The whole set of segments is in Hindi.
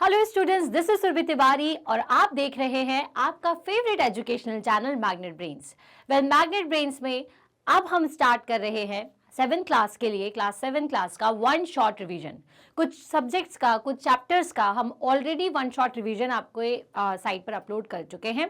Hello students, this is Surabhi Tiwari और आप देख रहे हैं आपका favourite educational channel Magnet Brains. Magnet Brains में अब हम स्टार्ट कर रहे हैं 7th क्लास के लिए, क्लास 7 क्लास का वन शॉट रिवीजन। कुछ सब्जेक्ट्स का, कुछ चैप्टर्स का हम ऑलरेडी वन शॉट रिवीजन आपको साइट पर अपलोड कर चुके हैं।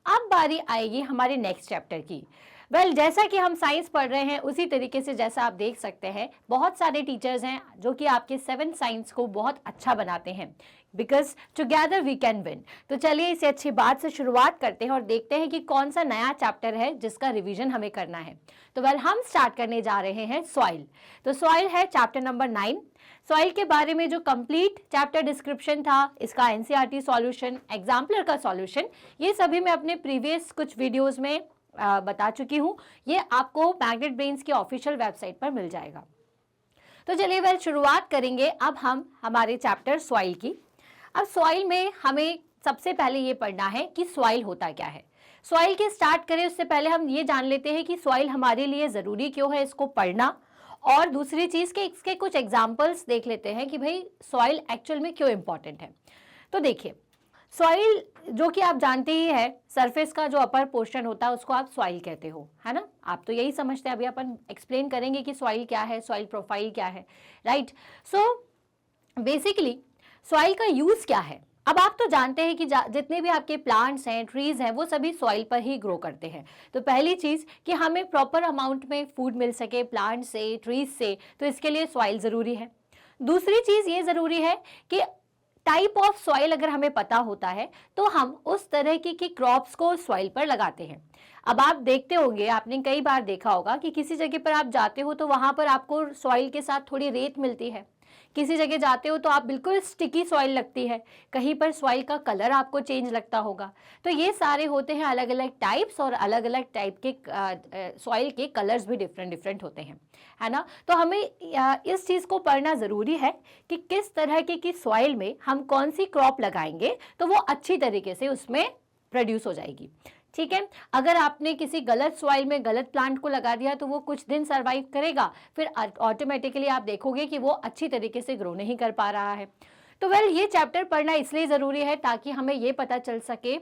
अब बारी आएगी हमारे नेक्स्ट चैप्टर की। जैसा कि हम साइंस पढ़ रहे हैं उसी तरीके से जैसा आप देख सकते हैं, बहुत सारे टीचर्स हैं जो कि आपके 7th साइंस को बहुत अच्छा बनाते हैं, because together we can win. तो चलिए इसे अच्छी बात से शुरुआत करते हैं और देखते हैं कि कौन सा नया चैप्टर है जिसका रिवीजन हमें करना है। तो हम स्टार्ट करने जा रहे हैं सॉइल। तो सॉइल है चैप्टर नंबर 9। सॉइल के बारे में जो कंप्लीट चैप्टर डिस्क्रिप्शन था, इसका एनसीईआरटी सॉल्यूशन, एग्जाम्पलर का सॉल्यूशन, ये सभी मैं अपने प्रीवियस कुछ वीडियोस में बता चुकी हूँ। ये आपको मैग्नेट ब्रेन्स की ऑफिशियल वेबसाइट पर मिल जाएगा। तो चलिए शुरुआत करेंगे अब हम हमारे चैप्टर सॉइल की। अब सॉइल में हमें सबसे पहले ये पढ़ना है कि सॉइल होता क्या है। सॉइल के स्टार्ट करें उससे पहले हम ये जान लेते हैं कि सॉइल हमारे लिए ज़रूरी क्यों है इसको पढ़ना, और दूसरी चीज़ के इसके कुछ एग्जाम्पल्स देख लेते हैं कि भाई सॉइल एक्चुअल में क्यों इम्पॉर्टेंट है। तो देखिए, सॉइल जो कि आप जानते ही है, सरफेस का जो अपर पोर्शन होता है उसको आप सॉइल कहते हो, है ना। आप तो यही समझते हैं। अभी अपन एक्सप्लेन करेंगे कि सॉइल क्या है, सॉइल प्रोफाइल क्या है, राइट। सो बेसिकली सॉइल का यूज क्या है। अब आप तो जानते हैं कि जितने भी आपके प्लांट्स हैं, ट्रीज हैं, वो सभी सॉइल पर ही ग्रो करते हैं। तो पहली चीज कि हमें प्रॉपर अमाउंट में फूड मिल सके प्लांट से, ट्रीज से, तो इसके लिए सॉइल जरूरी है। दूसरी चीज ये जरूरी है कि टाइप ऑफ सॉइल अगर हमें पता होता है तो हम उस तरह की क्रॉप्स को सॉइल पर लगाते हैं। अब आप देखते होंगे, आपने कई बार देखा होगा कि किसी जगह पर आप जाते हो तो वहां पर आपको सॉइल के साथ थोड़ी रेत मिलती है, किसी जगह जाते हो तो आप बिल्कुल स्टिकी सॉइल लगती है, कहीं पर सॉइल का कलर आपको चेंज लगता होगा। तो ये सारे होते हैं अलग अलग टाइप्स, और अलग अलग टाइप के सॉइल के कलर्स भी डिफरेंट डिफरेंट होते हैं, है ना। तो हमें इस चीज़ को पढ़ना ज़रूरी है कि किस तरह की सॉइल में हम कौन सी क्रॉप लगाएंगे तो वो अच्छी तरीके से उसमें प्रोड्यूस हो जाएगी, ठीक है। अगर आपने किसी गलत सॉइल में गलत प्लांट को लगा दिया तो वो कुछ दिन सरवाइव करेगा, फिर ऑटोमेटिकली आप देखोगे कि वो अच्छी तरीके से ग्रो नहीं कर पा रहा है। तो ये चैप्टर पढ़ना इसलिए ज़रूरी है ताकि हमें ये पता चल सके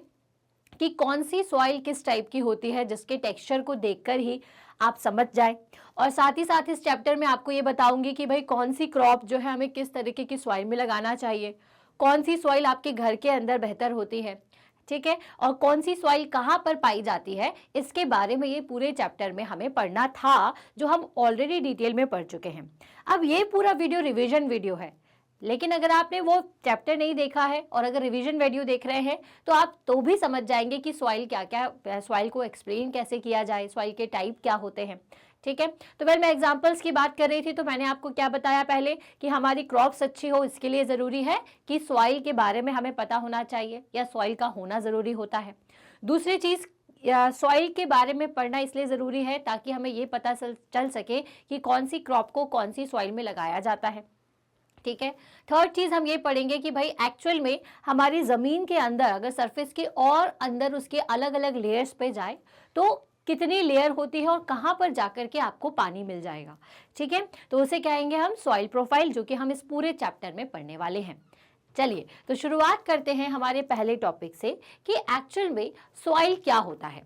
कि कौन सी सॉइल किस टाइप की होती है, जिसके टेक्सचर को देखकर ही आप समझ जाए। और साथ ही साथ इस चैप्टर में आपको ये बताऊंगी कि भाई कौन सी क्रॉप जो है हमें किस तरीके की सॉइल में लगाना चाहिए, कौन सी सॉइल आपके घर के अंदर बेहतर होती है, ठीक है, और कौन सी सॉइल कहाँ पर पाई जाती है, इसके बारे में ये पूरे चैप्टर में हमें पढ़ना था, जो हम ऑलरेडी डिटेल में पढ़ चुके हैं। अब ये पूरा वीडियो रिवीजन वीडियो है, लेकिन अगर आपने वो चैप्टर नहीं देखा है और अगर रिवीजन वीडियो देख रहे हैं तो आप तो भी समझ जाएंगे कि सॉइल क्या क्या, सॉइल को एक्सप्लेन कैसे किया जाए, सॉइल के टाइप क्या होते हैं, ठीक है। तो मैं एग्जांपल्स की बात कर रही थी, तो मैंने आपको क्या बताया पहले कि हमारी क्रॉप्स अच्छी हो इसके लिए ज़रूरी है कि सॉइल के बारे में हमें पता होना चाहिए, या सॉइल का होना ज़रूरी होता है। दूसरी चीज़, सॉइल के बारे में पढ़ना इसलिए ज़रूरी है ताकि हमें ये पता चल सके कि कौन सी क्रॉप को कौन सी सॉइल में लगाया जाता है, ठीक है। थर्ड चीज हम ये पढ़ेंगे कि भाई एक्चुअल में हमारी जमीन के अंदर अगर सरफेस के और अंदर उसके अलग अलग लेयर्स पे जाए तो कितनी लेयर होती है और कहाँ पर जाकर के आपको पानी मिल जाएगा, ठीक है। तो उसे कहेंगे हम सॉइल प्रोफाइल, जो कि हम इस पूरे चैप्टर में पढ़ने वाले हैं। चलिए तो शुरुआत करते हैं हमारे पहले टॉपिक से कि एक्चुअल में सॉइल क्या होता है।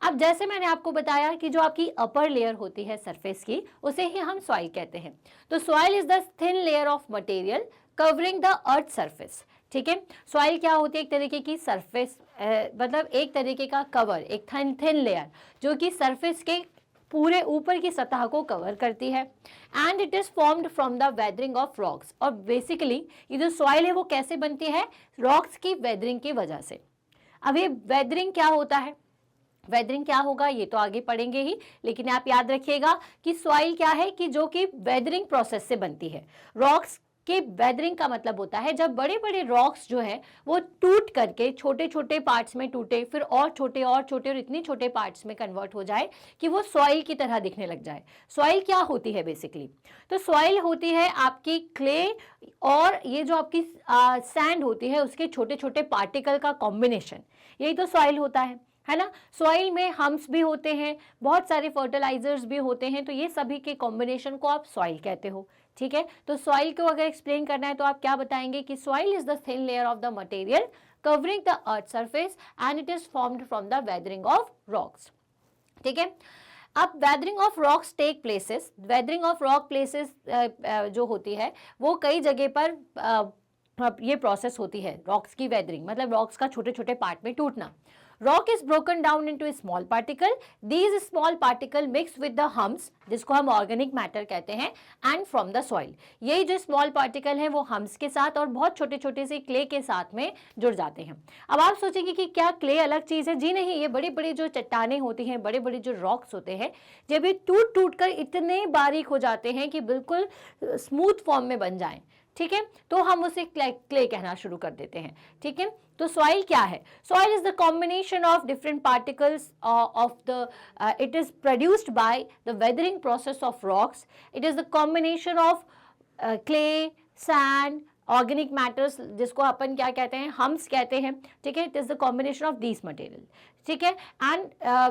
अब जैसे मैंने आपको बताया कि जो आपकी अपर लेयर होती है सरफेस की, उसे ही हम सॉइल कहते हैं। तो soil is the thin layer of material covering the earth surface, ठीक है। सॉइल क्या होती है, एक तरीके की सरफेस, मतलब एक तरीके का कवर, एक थिन लेयर जो कि सरफेस के पूरे ऊपर की सतह को कवर करती है। And it is formed from the weathering of rocks. और बेसिकली ये जो सॉइल है वो कैसे बनती है, रॉक्स की वेदरिंग की वजह से। अब ये वेदरिंग क्या होता है, वेदरिंग क्या होगा ये तो आगे पढ़ेंगे ही, लेकिन आप याद रखिएगा कि सॉइल क्या है कि जो कि वेदरिंग प्रोसेस से बनती है। रॉक्स के वेदरिंग का मतलब होता है जब बड़े बड़े रॉक्स जो है वो टूट करके छोटे छोटे पार्ट्स में टूटे, फिर और छोटे और इतनी छोटे पार्ट्स में कन्वर्ट हो जाए कि वो सॉइल की तरह दिखने लग जाए। सॉइल क्या होती है बेसिकली, तो सॉइल होती है आपकी क्ले और ये जो आपकी सैंड होती है उसके छोटे छोटे पार्टिकल का कॉम्बिनेशन, यही तो सॉइल होता है ना। सॉइल में हम्स भी होते हैं, बहुत सारे फर्टिलाइजर्स भी होते हैं, तो ये सभी के कॉम्बिनेशन को आप सॉइल कहते हो, ठीक है, तो सॉइल को अगर एक्सप्लेन करना है तो आप क्या बताएंगे कि soil is the thin layer of the material covering the earth surface and it is formed from the weathering of rocks. ठीक है, अब weathering of rocks take places, weathering of rock places जो होती है वो कई जगह पर ये प्रोसेस होती है, रॉक्स की वेदरिंग मतलब रॉक्स का छोटे छोटे पार्ट में टूटना। Rock is broken down into small particle, these small particle mix with the hums, जिसको हम ऑर्गेनिक मैटर कहते हैं, एंड फ्रॉम द सॉइल। यही जो स्मॉल पार्टिकल है वो हम्स के साथ और बहुत छोटे छोटे से क्ले के साथ में जुड़ जाते हैं। अब आप सोचेंगे कि क्या क्ले अलग चीज़ है? जी नहीं, ये बड़ी बड़ी जो चट्टानें होती हैं, बड़े बड़े जो रॉक्स होते हैं, जब ये टूट टूट कर इतने बारीक हो जाते हैं कि बिल्कुल स्मूथ फॉर्म में बन जाएं, ठीक है, तो हम उसे क्ले कहना शुरू कर देते हैं। ठीक है, तो सॉइल क्या है? Soil is the combination of different particles of the it is produced by the weathering process of rocks. It is the combination of clay, sand, organic matters, जिसको अपन क्या कहते हैं, हम्स कहते हैं। ठीक है, it is the combination of these material. ठीक है, एंड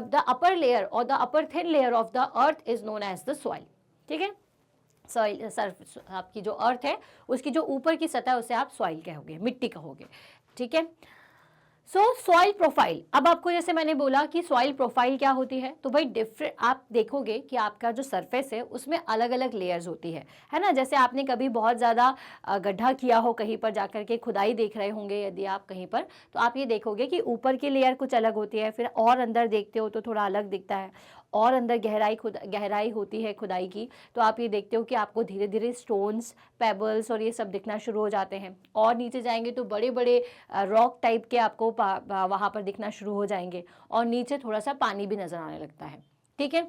द अपर लेयर और the upper thin layer of the earth is known as the soil. ठीक है, सॉइल सर्फ, आपकी जो अर्थ है उसकी जो ऊपर की सतह उसे आप सॉइल कहोगे, मिट्टी कहोगे। ठीक है, सो सॉइल प्रोफाइल, अब आपको जैसे मैंने बोला कि सॉइल प्रोफाइल क्या होती है, तो भाई डिफरेंट आप देखोगे कि आपका जो सरफेस है उसमें अलग अलग लेयर्स होती है ना। जैसे आपने कभी बहुत ज़्यादा गड्ढा किया हो, कहीं पर जाकर के खुदाई देख रहे होंगे यदि आप कहीं पर, तो आप ये देखोगे कि ऊपर की लेयर कुछ अलग होती है, फिर और अंदर देखते हो तो थोड़ा अलग दिखता है, और अंदर गहराई होती है खुदाई की, तो आप ये देखते हो कि आपको धीरे धीरे स्टोन्स, पेबल्स और ये सब दिखना शुरू हो जाते हैं। और नीचे जाएंगे तो बड़े बड़े रॉक टाइप के आपको वहाँ पर दिखना शुरू हो जाएंगे, और नीचे थोड़ा सा पानी भी नज़र आने लगता है। ठीक है,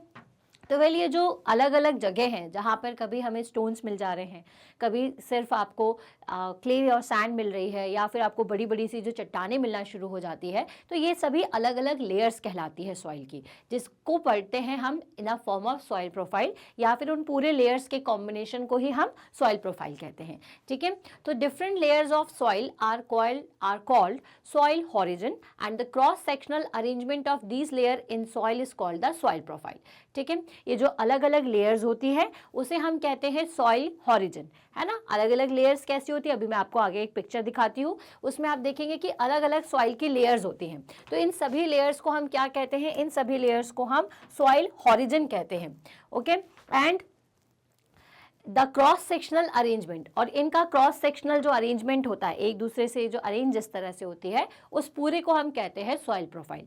तो वेल ये जो अलग अलग जगह हैं जहाँ पर कभी हमें स्टोन्स मिल जा रहे हैं, कभी सिर्फ आपको क्ले और सैंड मिल रही है, या फिर आपको बड़ी बड़ी सी जो चट्टानें मिलना शुरू हो जाती है, तो ये सभी अलग अलग लेयर्स कहलाती है सॉइल की, जिसको पढ़ते हैं हम in a form of soil profile, या फिर उन पूरे लेयर्स के कॉम्बिनेशन को ही हम सॉइल प्रोफाइल कहते हैं। ठीक है, तो different layers of soil are called soil horizon and the cross sectional arrangement of these layer in soil is called the soil profile. ठीक है, ये जो अलग अलग लेयर्स होती है उसे हम कहते हैं सॉइल हॉरिजन, है ना। अलग अलग लेयर्स कैसी होती है, अभी मैं आपको आगे एक पिक्चर दिखाती हूँ, उसमें आप देखेंगे कि अलग अलग सॉइल की लेयर्स होती हैं। तो इन सभी लेयर्स को हम क्या कहते हैं? इन सभी लेयर्स को हम सॉइल हॉरिजन कहते हैं। Okay, and the cross sectional arrangement, और इनका क्रॉस सेक्शनल जो अरेंजमेंट होता है, एक दूसरे से जो अरेंज जिस तरह से होती है, उस पूरे को हम कहते हैं soil profile.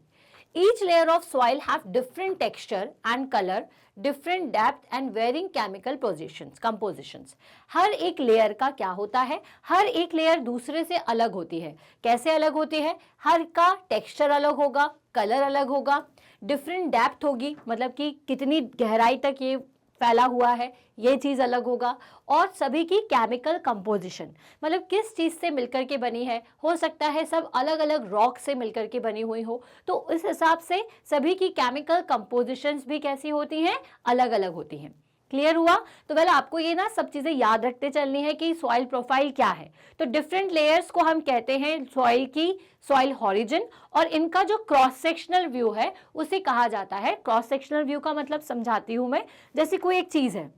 Each layer of soil have different texture and color, different depth and varying chemical compositions. हर एक लेयर का क्या होता है? हर एक लेयर दूसरे से अलग होती है। कैसे अलग होती है? हर का टेक्सचर अलग होगा, कलर अलग होगा, डिफरेंट डेप्थ होगी, मतलब कि कितनी गहराई तक ये फैला हुआ है, ये चीज़ अलग होगा, और सभी की केमिकल कंपोजिशन, मतलब किस चीज़ से मिलकर के बनी है, हो सकता है सब अलग अलग रॉक से मिलकर के बनी हुई हो, तो इस हिसाब से सभी की केमिकल कंपोजिशंस भी कैसी होती हैं? अलग अलग होती हैं। क्लियर हुआ? तो वेल आपको ये ना सब चीज़ें याद रखते चलनी है कि सॉइल प्रोफाइल क्या है। तो डिफरेंट लेयर्स को हम कहते हैं सॉइल की सॉइल हॉरिजन, और इनका जो क्रॉस सेक्शनल व्यू है उसे कहा जाता है, क्रॉस सेक्शनल व्यू का मतलब समझाती हूँ मैं, जैसे कोई एक चीज़ है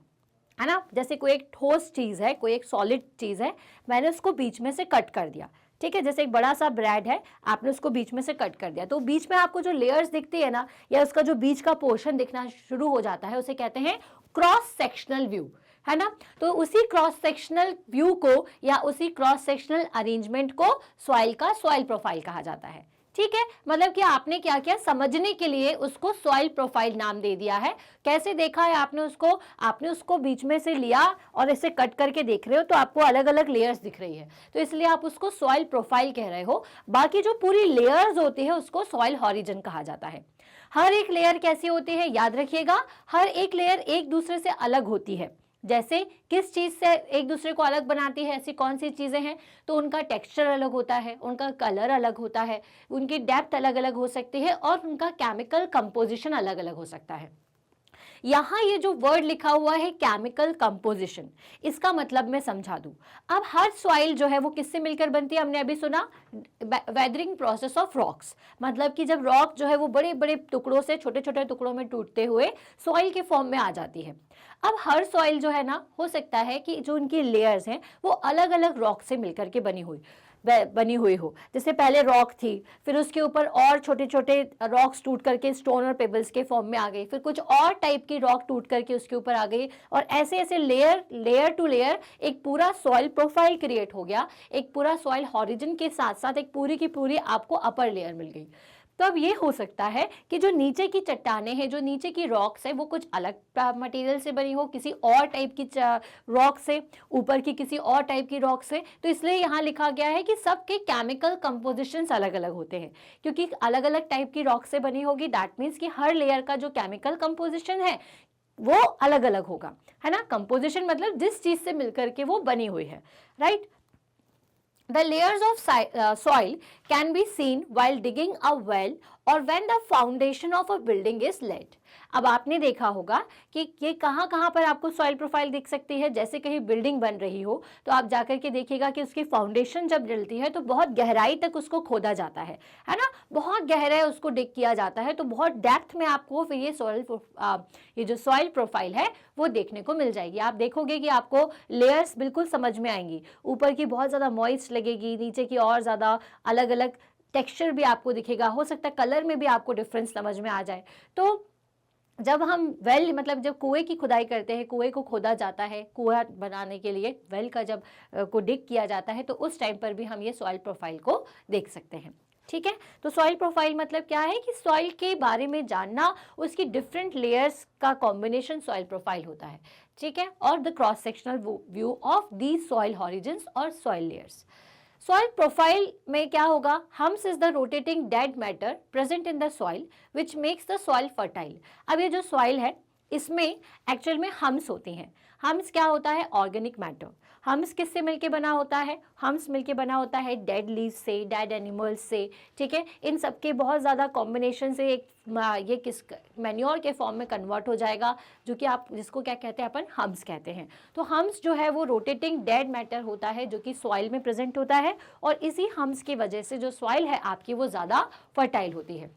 ना, जैसे कोई एक ठोस चीज़ है, कोई एक सॉलिड चीज़ है, मैंने उसको बीच में से कट कर दिया। ठीक है, जैसे एक बड़ा सा ब्रेड है, आपने उसको बीच में से कट कर दिया, तो बीच में आपको जो लेयर्स दिखती है ना, या उसका जो बीच का पोर्शन दिखना शुरू हो जाता है, उसे कहते हैं क्रॉस सेक्शनल व्यू, है ना। तो उसी क्रॉस सेक्शनल व्यू को या उसी क्रॉस सेक्शनल अरेंजमेंट को सॉइल का सॉइल प्रोफाइल कहा जाता है। ठीक है, मतलब कि आपने क्या किया, समझने के लिए उसको सॉइल प्रोफाइल नाम दे दिया है। कैसे देखा है आपने उसको बीच में से लिया और इसे कट करके देख रहे हो, तो आपको अलग अलग लेयर्स दिख रही है, तो इसलिए आप उसको सॉइल प्रोफाइल कह रहे हो। बाकी जो पूरी लेयर्स होती है उसको सॉइल हॉरिजन कहा जाता है। हर एक लेयर कैसी होती है, याद रखिएगा, हर एक लेयर एक दूसरे से अलग होती है। जैसे किस चीज़ से एक दूसरे को अलग बनाती है, ऐसी कौन सी चीज़ें हैं, तो उनका टेक्सचर अलग होता है, उनका कलर अलग होता है, उनकी डेप्थ अलग अलग हो सकती है, और उनका केमिकल कंपोजिशन अलग अलग हो सकता है। यहाँ ये जो वर्ड लिखा हुआ है केमिकल कंपोजिशन, इसका मतलब मैं समझा दूं। अब हर सॉइल जो है वो किससे मिलकर बनती है, हमने अभी सुना वेदरिंग प्रोसेस ऑफ रॉक्स, मतलब कि जब रॉक जो है वो बड़े बड़े टुकड़ों से छोटे छोटे टुकड़ों में टूटते हुए सॉइल के फॉर्म में आ जाती है। अब हर सॉइल जो है ना, हो सकता है कि जो उनकी लेयर्स हैं वो अलग अलग रॉक से मिलकर के बनी हुई हो। जैसे पहले रॉक थी, फिर उसके ऊपर और छोटे छोटे रॉक्स टूट करके स्टोन और पेबल्स के फॉर्म में आ गई, फिर कुछ और टाइप की रॉक टूट करके उसके ऊपर आ गई, और ऐसे ऐसे लेयर टू लेयर एक पूरा सॉइल प्रोफाइल क्रिएट हो गया। एक पूरा सॉइल हॉरिजन के साथ साथ एक पूरी की पूरी आपको अपर लेयर मिल गई। तो अब ये हो सकता है कि जो नीचे की चट्टानें हैं, जो नीचे की रॉक्स है, वो कुछ अलग मटेरियल से बनी हो, किसी और टाइप की रॉक से, ऊपर की किसी और टाइप की रॉक से। तो इसलिए यहाँ लिखा गया है कि सबके केमिकल कंपोजिशंस अलग अलग होते हैं, क्योंकि अलग अलग टाइप की रॉक से बनी होगी। दैट मीन्स कि हर लेयर का जो केमिकल कंपोजिशन है वो अलग अलग होगा, है ना। कंपोजिशन मतलब जिस चीज से मिलकर के वो बनी हुई है, right. The layers of soil can be seen while digging a well or when the foundation of a building is laid. अब आपने देखा होगा कि ये कहाँ कहाँ पर आपको सॉइल प्रोफाइल दिख सकती है। जैसे कहीं बिल्डिंग बन रही हो तो आप जाकर के देखिएगा कि उसकी फाउंडेशन जब डलती है तो बहुत गहराई तक उसको खोदा जाता है ना, बहुत गहराई उसको डिग किया जाता है, तो बहुत डेप्थ में आपको फिर ये जो सॉइल प्रोफाइल है वो देखने को मिल जाएगी। आप देखोगे कि आपको लेयर्स बिल्कुल समझ में आएंगी, ऊपर की बहुत ज़्यादा मॉइस्ट लगेगी, नीचे की और ज़्यादा अलग अलग टेक्सचर भी आपको दिखेगा, हो सकता है कलर में भी आपको डिफरेंस समझ में आ जाए। तो जब हम वेल मतलब जब कुएं की खुदाई करते हैं, कुएं को खोदा जाता है कुआं बनाने के लिए, वेल का जब को डिग किया जाता है, तो उस टाइम पर भी हम ये सॉइल प्रोफाइल को देख सकते हैं। ठीक है, तो सॉइल प्रोफाइल मतलब क्या है कि सॉइल के बारे में जानना, उसकी डिफरेंट लेयर्स का कॉम्बिनेशन सॉइल प्रोफाइल होता है। ठीक है, और the cross sectional view of these soil horizons और सॉइल लेयर्स। सॉइल प्रोफाइल में क्या होगा, hums is the rotating dead matter present in the soil which makes the soil fertile. अब ये जो सॉइल है इसमें एक्चुअल में हम्स होती हैं। हम्स क्या होता है, ऑर्गेनिक मैटर। हम्स किससे मिलके बना होता है, हम्स मिलके बना होता है डेड लीव्स से, डेड एनिमल्स से। ठीक है, इन सबके बहुत ज़्यादा कॉम्बिनेशन से एक ये किस मैन्योर के फॉर्म में कन्वर्ट हो जाएगा, जो कि आप जिसको क्या कहते हैं, अपन हम्स कहते हैं। तो हम्स जो है वो रोटेटिंग डेड मैटर होता है जो कि सॉइल में प्रेजेंट होता है, और इसी हम्स की वजह से जो सॉइल है आपकी वो ज़्यादा फर्टाइल होती है।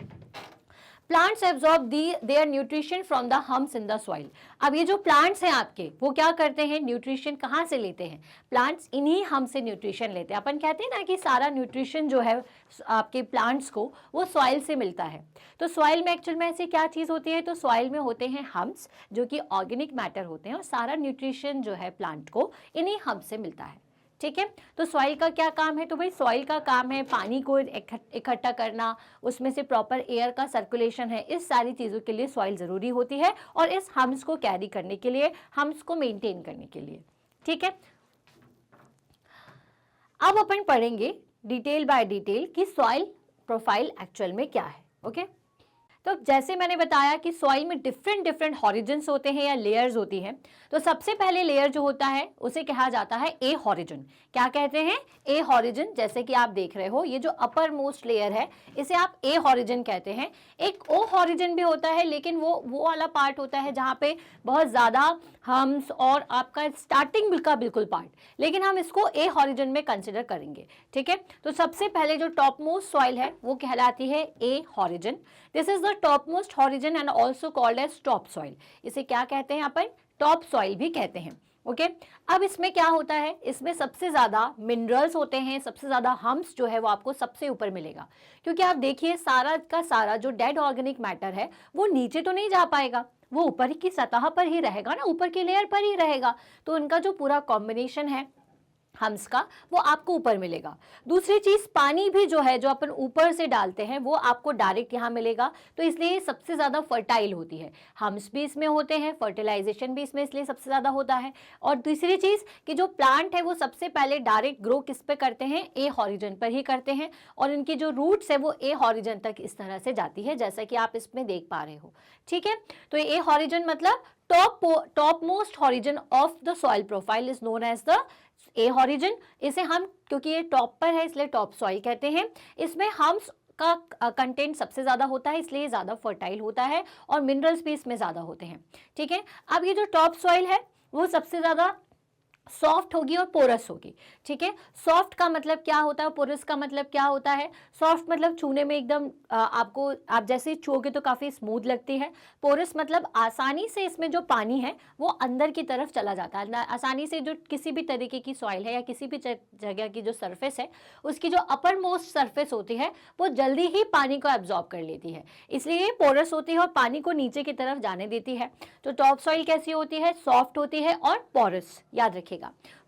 Plants absorb their nutrition from the hums in the soil. अब ये जो प्लांट्स हैं आपके, वो क्या करते हैं, न्यूट्रिशन कहाँ से लेते हैं, प्लांट्स इन्हीं हम से न्यूट्रिशन लेते हैं। अपन कहते हैं ना कि सारा न्यूट्रिशन जो है आपके प्लांट्स को वो सॉइल से मिलता है। तो सॉइल में एक्चुअल में ऐसी क्या चीज़ होती है, तो सॉइल में होते हैं हम्स जो कि ऑर्गेनिक मैटर होते हैं, और सारा न्यूट्रिशन जो है प्लांट को इन्हीं हम्स से मिलता है। ठीक है, तो सॉइल का क्या काम है, तो भाई सॉइल का काम है पानी को इकट्ठा करना, उसमें से प्रॉपर एयर का सर्कुलेशन है, इस सारी चीज़ों के लिए सॉइल ज़रूरी होती है, और इस हम्स को कैरी करने के लिए, हम्स को मेंटेन करने के लिए। ठीक है, अब अपन पढ़ेंगे डिटेल बाय डिटेल कि सॉइल प्रोफाइल एक्चुअल में क्या है। ओके, तो जैसे मैंने बताया कि सॉइल में डिफरेंट हॉरिजन्स होते हैं या लेयर्स होती हैं। तो सबसे पहले लेयर जो होता है उसे कहा जाता है ए हॉरिजन। क्या कहते हैं, ए हॉरिजन। जैसे कि आप देख रहे हो ये जो अपर मोस्ट लेयर है इसे आप ए हॉरिजन कहते हैं। एक ओ हॉरिजन भी होता है, लेकिन वो वाला पार्ट होता है जहाँ पे बहुत ज़्यादा हम्स और आपका स्टार्टिंग का बिल्कुल पार्ट, लेकिन हम इसको ए हॉरिजन में कंसिडर करेंगे। ठीक है, तो सबसे पहले जो टॉप मोस्ट सॉइल है वो कहलाती है A horizon. This is the top most horizon and also called as top soil. इसे क्या कहते हैं अपन, टॉप सॉइल भी कहते हैं। ओके, अब इसमें क्या होता है, इसमें सबसे ज़्यादा मिनरल्स होते हैं, सबसे ज़्यादा हम्स जो है वो आपको सबसे ऊपर मिलेगा, क्योंकि आप देखिए सारा का सारा जो डेड ऑर्गेनिक मैटर है वो नीचे तो नहीं जा पाएगा, वो ऊपर की सतह पर ही रहेगा ना, ऊपर की लेयर पर ही रहेगा। तो उनका जो पूरा कॉम्बिनेशन है हम्स का वो आपको ऊपर मिलेगा। दूसरी चीज, पानी भी जो है जो अपन ऊपर से डालते हैं वो आपको डायरेक्ट यहाँ मिलेगा, तो इसलिए सबसे ज्यादा फर्टाइल होती है। हम्स भी इसमें होते हैं, फर्टिलाइजेशन भी इसमें इसलिए सबसे ज्यादा होता है। और दूसरी चीज कि जो प्लांट है वो सबसे पहले डायरेक्ट ग्रो किस पे करते हैं, ए हॉरिजन पर ही करते हैं, और इनकी जो रूट्स है वो ए हॉरिजन तक इस तरह से जाती है, जैसा कि आप इसमें देख पा रहे हो। ठीक है, तो ए हॉरिजन मतलब top most horizon of the soil profile is known as the A horizon. इसे हम, क्योंकि ये टॉप पर है इसलिए टॉप सॉइल कहते हैं। इसमें हम्स का कंटेंट सबसे ज़्यादा होता है, इसलिए ज़्यादा फर्टाइल होता है और मिनरल्स भी इसमें ज़्यादा होते हैं। ठीक है, अब ये जो टॉप सॉइल है वो सबसे ज़्यादा सॉफ्ट होगी और पोरस होगी। ठीक है, सॉफ्ट का मतलब क्या होता है, पोरस का मतलब क्या होता है? सॉफ्ट मतलब छूने में एकदम आपको, आप जैसे ही छुओगे तो काफ़ी स्मूथ लगती है। पोरस मतलब आसानी से इसमें जो पानी है वो अंदर की तरफ चला जाता है, आसानी से। जो किसी भी तरीके की सॉइल है या किसी भी जगह की जो सरफेस है, उसकी जो अपर मोस्ट सरफेस होती है वो जल्दी ही पानी को एब्जॉर्ब कर लेती है, इसलिए ये पोरस होती है और पानी को नीचे की तरफ जाने देती है। तो टॉप सॉइल कैसी होती है? सॉफ्ट होती है और पोरस, याद रखिए,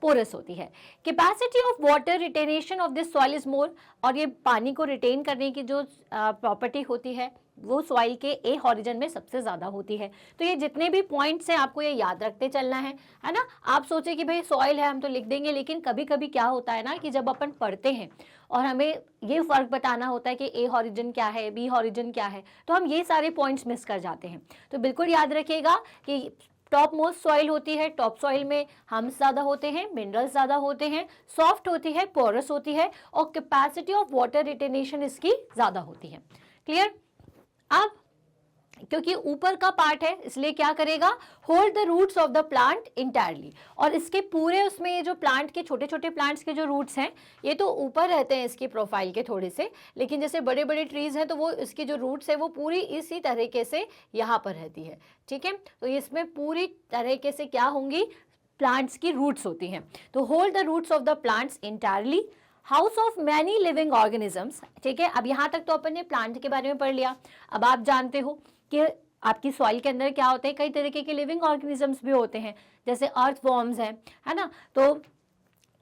पोरस होती है। Capacity of water retention of this soil is more, और ये पानी को रिटेन करने की जो प्रॉपर्टी होती है वो सॉइल के ए हॉरिजन में सबसे ज्यादा होती है। तो ये जितने भी पॉइंट्स हैं आपको ये याद रखते चलना है ना। आप सोचे कि भाई सॉइल है हम तो लिख देंगे, लेकिन कभी कभी क्या होता है ना कि जब अपन पढ़ते हैं और हमें ये फर्क बताना होता है कि ए हॉरिजन क्या है, बी हॉरिजन क्या है, तो हम ये सारे पॉइंट्स मिस कर जाते हैं। तो बिल्कुल याद रखिएगा कि टॉप मोस्ट सॉइल होती है, टॉप सॉइल में हम्स ज़्यादा होते हैं, मिनरल्स ज़्यादा होते हैं, सॉफ्ट होती है, पोरस होती है और कैपेसिटी ऑफ वाटर रिटेनेशन इसकी ज़्यादा होती है। क्लियर? अब क्योंकि ऊपर का पार्ट है इसलिए क्या करेगा? Hold the roots of the plant entirely, और इसके पूरे उसमें ये जो प्लांट के छोटे छोटे प्लांट्स के जो रूट्स हैं ये तो ऊपर रहते हैं इसकी प्रोफाइल के थोड़े से, लेकिन जैसे बड़े बड़े ट्रीज हैं तो वो इसकी जो रूट्स है वो पूरी इसी तरीके से यहाँ पर रहती है। ठीक है, तो इसमें पूरी तरीके से क्या होंगी? प्लांट्स की रूट्स होती हैं। तो hold the roots of the plants entirely, house of many living organisms. ठीक है, अब यहाँ तक तो अपन ने प्लांट के बारे में पढ़ लिया। अब आप जानते हो कि आपकी सॉइल के अंदर क्या होते हैं, कई तरीके के लिविंग ऑर्गेनिजम्स भी होते हैं, जैसे अर्थ वॉर्म्स हैं, है ना। तो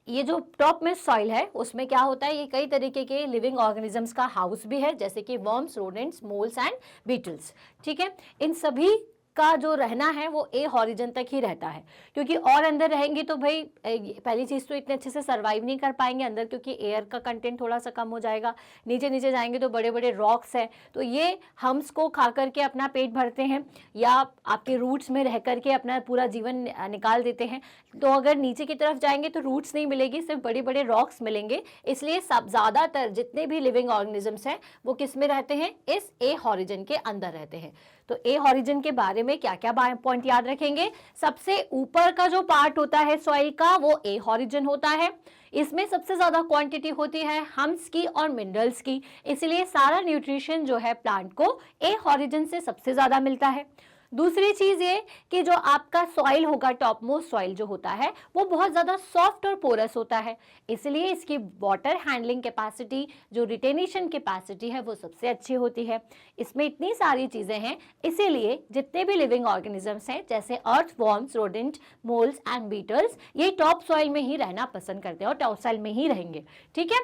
ये जो टॉप में सॉइल है उसमें क्या होता है, ये कई तरीके के लिविंग ऑर्गेनिजम्स का हाउस भी है, जैसे कि worms, rodents, moles and beetles. ठीक है, इन सभी का जो रहना है वो ए हॉरिजन तक ही रहता है, क्योंकि और अंदर रहेंगे तो भाई पहली चीज़ तो इतने अच्छे से सर्वाइव नहीं कर पाएंगे अंदर, क्योंकि एयर का कंटेंट थोड़ा सा कम हो जाएगा। नीचे नीचे जाएंगे तो बड़े बड़े रॉक्स हैं, तो ये हम्स को खा करके अपना पेट भरते हैं या आपके रूट्स में रह करके अपना पूरा जीवन निकाल देते हैं। तो अगर नीचे की तरफ जाएंगे तो रूट्स नहीं मिलेगी, सिर्फ बड़े बड़े रॉक्स मिलेंगे। इसलिए सब ज़्यादातर जितने भी लिविंग ऑर्गेनिजम्स हैं वो किस में रहते हैं? इस ए हॉरिजन के अंदर रहते हैं। तो ए हॉरिजन के बारे में क्या क्या पॉइंट याद रखेंगे? सबसे ऊपर का जो पार्ट होता है सॉइल का वो ए हॉरिजन होता है, इसमें सबसे ज्यादा क्वांटिटी होती है हम्स की और मिनरल्स की, इसलिए सारा न्यूट्रिशन जो है प्लांट को ए हॉरिजन से सबसे ज्यादा मिलता है। दूसरी चीज ये कि जो आपका सॉइल होगा, टॉप मोस्ट सॉइल जो होता है वो बहुत ज्यादा सॉफ्ट और पोरस होता है, इसलिए इसकी वाटर हैंडलिंग कैपेसिटी, जो रिटेनेशन कैपेसिटी है वो सबसे अच्छी होती है। इसमें इतनी सारी चीजें हैं, इसीलिए जितने भी लिविंग ऑर्गेनिजम्स हैं जैसे earth worms, rodent, moles and beetles, ये टॉप सॉइल में ही रहना पसंद करते हैं और टॉप सॉइल में ही रहेंगे। ठीक है,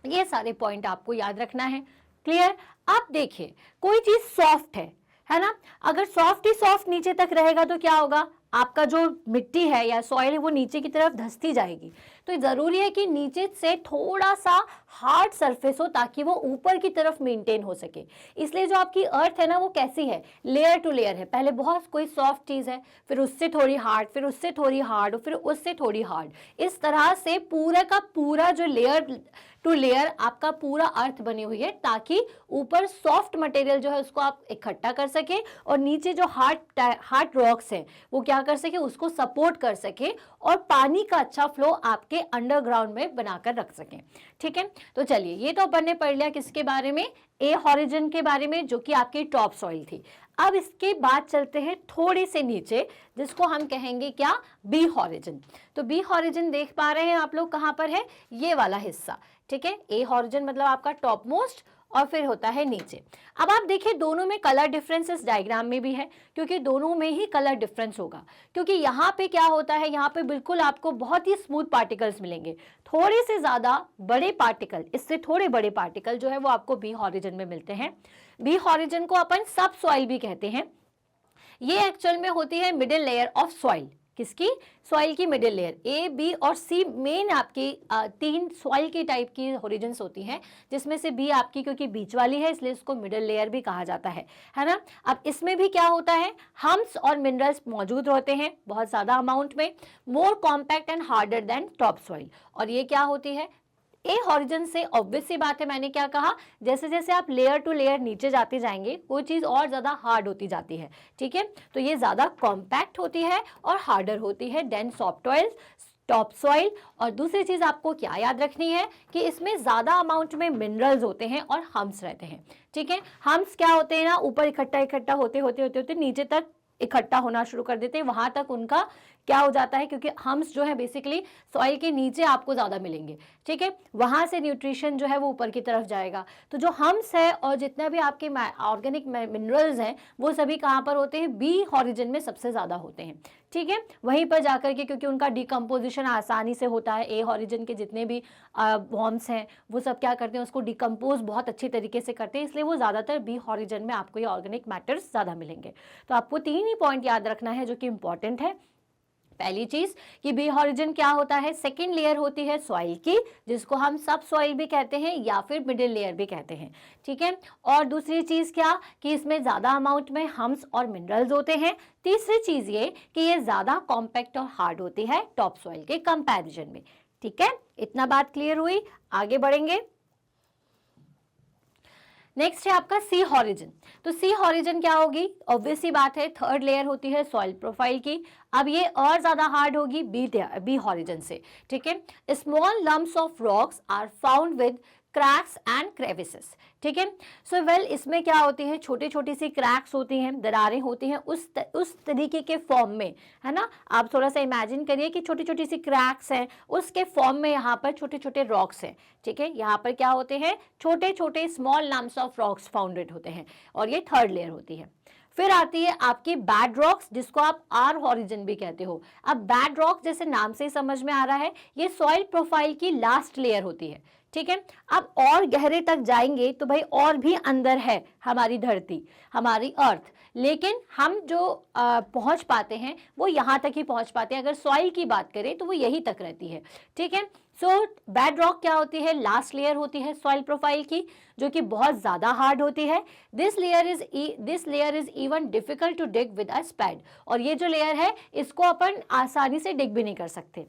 ये सारे पॉइंट आपको याद रखना है। क्लियर? अब देखिए, कोई चीज सॉफ्ट है ना, अगर सॉफ्ट ही सॉफ्ट नीचे तक रहेगा तो क्या होगा? आपका जो मिट्टी है या सॉइल है वो नीचे की तरफ धंसती जाएगी। तो जरूरी है कि नीचे से थोड़ा सा हार्ड सरफेस हो ताकि वो ऊपर की तरफ मेंटेन हो सके। इसलिए जो आपकी अर्थ है ना वो कैसी है? लेयर टू लेयर है, पहले बहुत कोई सॉफ्ट चीज है, फिर उससे थोड़ी हार्ड, फिर उससे थोड़ी हार्ड, फिर उससे थोड़ी हार्ड, इस तरह से पूरा का पूरा जो लेयर टू लेयर आपका पूरा अर्थ बनी हुई है, ताकि ऊपर सॉफ्ट मटेरियल जो है उसको आप इकट्ठा कर सके और नीचे जो हार्ड रॉक्स है वो क्या कर सके? उसको सपोर्ट कर सके और पानी का अच्छा फ्लो आपके अंडरग्राउंड में बनाकर रख सके। ठीक है, तो चलिए ये तो अपन ने पढ़ लिया किसके बारे में? ए हॉरिजन के बारे में, जो कि आपकी टॉप सॉइल थी। अब इसके बाद चलते हैं थोड़े से नीचे, जिसको हम कहेंगे क्या? B horizon. तो बी हॉरिजन देख पा रहे हैं आप लोग कहां पर है? ये वाला हिस्सा। ठीक है, ए हॉरिजन मतलब आपका टॉप मोस्ट और फिर होता है नीचे। अब आप देखिए दोनों में कलर डिफरेंसेस डायग्राम में भी है, क्योंकि दोनों में ही कलर डिफरेंस होगा। क्योंकि यहाँ पे क्या होता है, यहाँ पे बिल्कुल आपको बहुत ही स्मूथ पार्टिकल्स मिलेंगे, थोड़े से ज्यादा बड़े पार्टिकल, इससे थोड़े बड़े पार्टिकल जो है वो आपको बी हॉरिजन में मिलते हैं। बी हॉरिजन को अपन सब सॉइल भी कहते हैं। ये एक्चुअल में होती है मिडिल लेयर ऑफ सॉइल। किसकी? सॉइल की मिडिल लेयर। ए, बी और सी मेन आपकी तीन सॉइल की टाइप की हॉरिजन्स होती हैं, जिसमें से बी आपकी क्योंकि बीच वाली है इसलिए इसको मिडिल लेयर भी कहा जाता है ना। अब इसमें भी क्या होता है? हम्स और मिनरल्स मौजूद होते हैं बहुत ज्यादा अमाउंट में, मोर compact and harder than top soil. और ये क्या होती है? ए हॉरिजन से ऑब्वियस सी बात है, मैंने क्या कहा, जैसे जैसे आप लेयर टू लेयर नीचे जाते जाएंगे वो चीज़ और ज़्यादा हार्ड होती जाती है, ठीक है। तो ये ज़्यादा कॉम्पैक्ट होती है और हार्डर होती है than soft oil, top soil. और दूसरी चीज़ आपको क्या याद रखनी है कि इसमें ज़्यादा अमाउंट में मिनरल्स होते हैं और हम्स रहते हैं, ठीक है। हम्स क्या होते हैं ना, ऊपर इकट्ठा इकट्ठा होते होते होते होते नीचे तक इकट्ठा होना शुरू कर देते हैं, वहां तक उनका क्या हो जाता है, क्योंकि हम्स जो है बेसिकली सॉइल के नीचे आपको ज़्यादा मिलेंगे, ठीक है। वहां से न्यूट्रिशन जो है वो ऊपर की तरफ जाएगा। तो जो हम्स है और जितना भी आपके ऑर्गेनिक मिनरल्स हैं वो सभी कहाँ पर होते हैं, बी हॉरिजन में सबसे ज़्यादा होते हैं, ठीक है। वहीं पर जाकर के, क्योंकि उनका डिकम्पोजिशन आसानी से होता है, ए हॉरिजन के जितने भी वॉर्म्स हैं वो सब क्या करते हैं, उसको डिकम्पोज बहुत अच्छी तरीके से करते हैं, इसलिए वो ज़्यादातर बी हॉरिजन में आपको ये ऑर्गेनिक मैटर्स ज़्यादा मिलेंगे। तो आपको 3 ही पॉइंट याद रखना है जो कि इंपॉर्टेंट है। पहली चीज कि बी हॉरिजन क्या होता है, सेकेंड लेयर होती है सॉइल की, जिसको हम सब सॉइल भी कहते हैं या फिर मिडिल लेयर भी कहते हैं, ठीक है। और दूसरी चीज क्या कि इसमें ज्यादा अमाउंट में हम्स और मिनरल्स होते हैं। तीसरी चीज ये कि ये ज्यादा कॉम्पैक्ट और हार्ड होती है टॉप सॉइल के कंपैरिजन में, ठीक है। इतना बात क्लियर हुई, आगे बढ़ेंगे। नेक्स्ट है आपका सी हॉरिजन। तो सी हॉरिजन क्या होगी, ऑब्वियस सी बात है, थर्ड लेयर होती है सॉइल प्रोफाइल की। अब ये और ज्यादा हार्ड होगी बी हॉरिजन से, ठीक है। Small lumps of rocks are found with cracks and crevices, ठीक है। सो वेल इसमें क्या होती है, छोटी छोटी सी क्रैक्स होती हैं, दरारें होती हैं उस तरीके के फॉर्म में, है ना। आप थोड़ा सा इमेजिन करिए कि छोटी छोटी सी क्रैक्स हैं, उसके फॉर्म में यहाँ पर छोटे छोटे रॉक्स हैं, ठीक है। यहाँ पर क्या होते हैं, छोटे छोटे small lumps of rocks founded होते हैं, और ये थर्ड लेयर होती है। फिर आती है आपकी बैड रॉक्स, जिसको आप आर हॉरिजन भी कहते हो। अब बैड रॉक जैसे नाम से ही समझ में आ रहा है, ये सॉइल प्रोफाइल की लास्ट लेयर होती है, ठीक है। अब और गहरे तक जाएंगे तो भाई और भी अंदर है हमारी धरती, हमारी अर्थ, लेकिन हम जो पहुंच पाते हैं वो यहाँ तक ही पहुंच पाते हैं। अगर सॉइल की बात करें तो वो यही तक रहती है, ठीक है। सो बैड रॉक क्या होती है, लास्ट लेयर होती है सॉइल प्रोफाइल की, जो कि बहुत ज्यादा हार्ड होती है। This layer is even difficult to dig with a spade. और ये जो लेयर है इसको अपन आसानी से डिग भी नहीं कर सकते।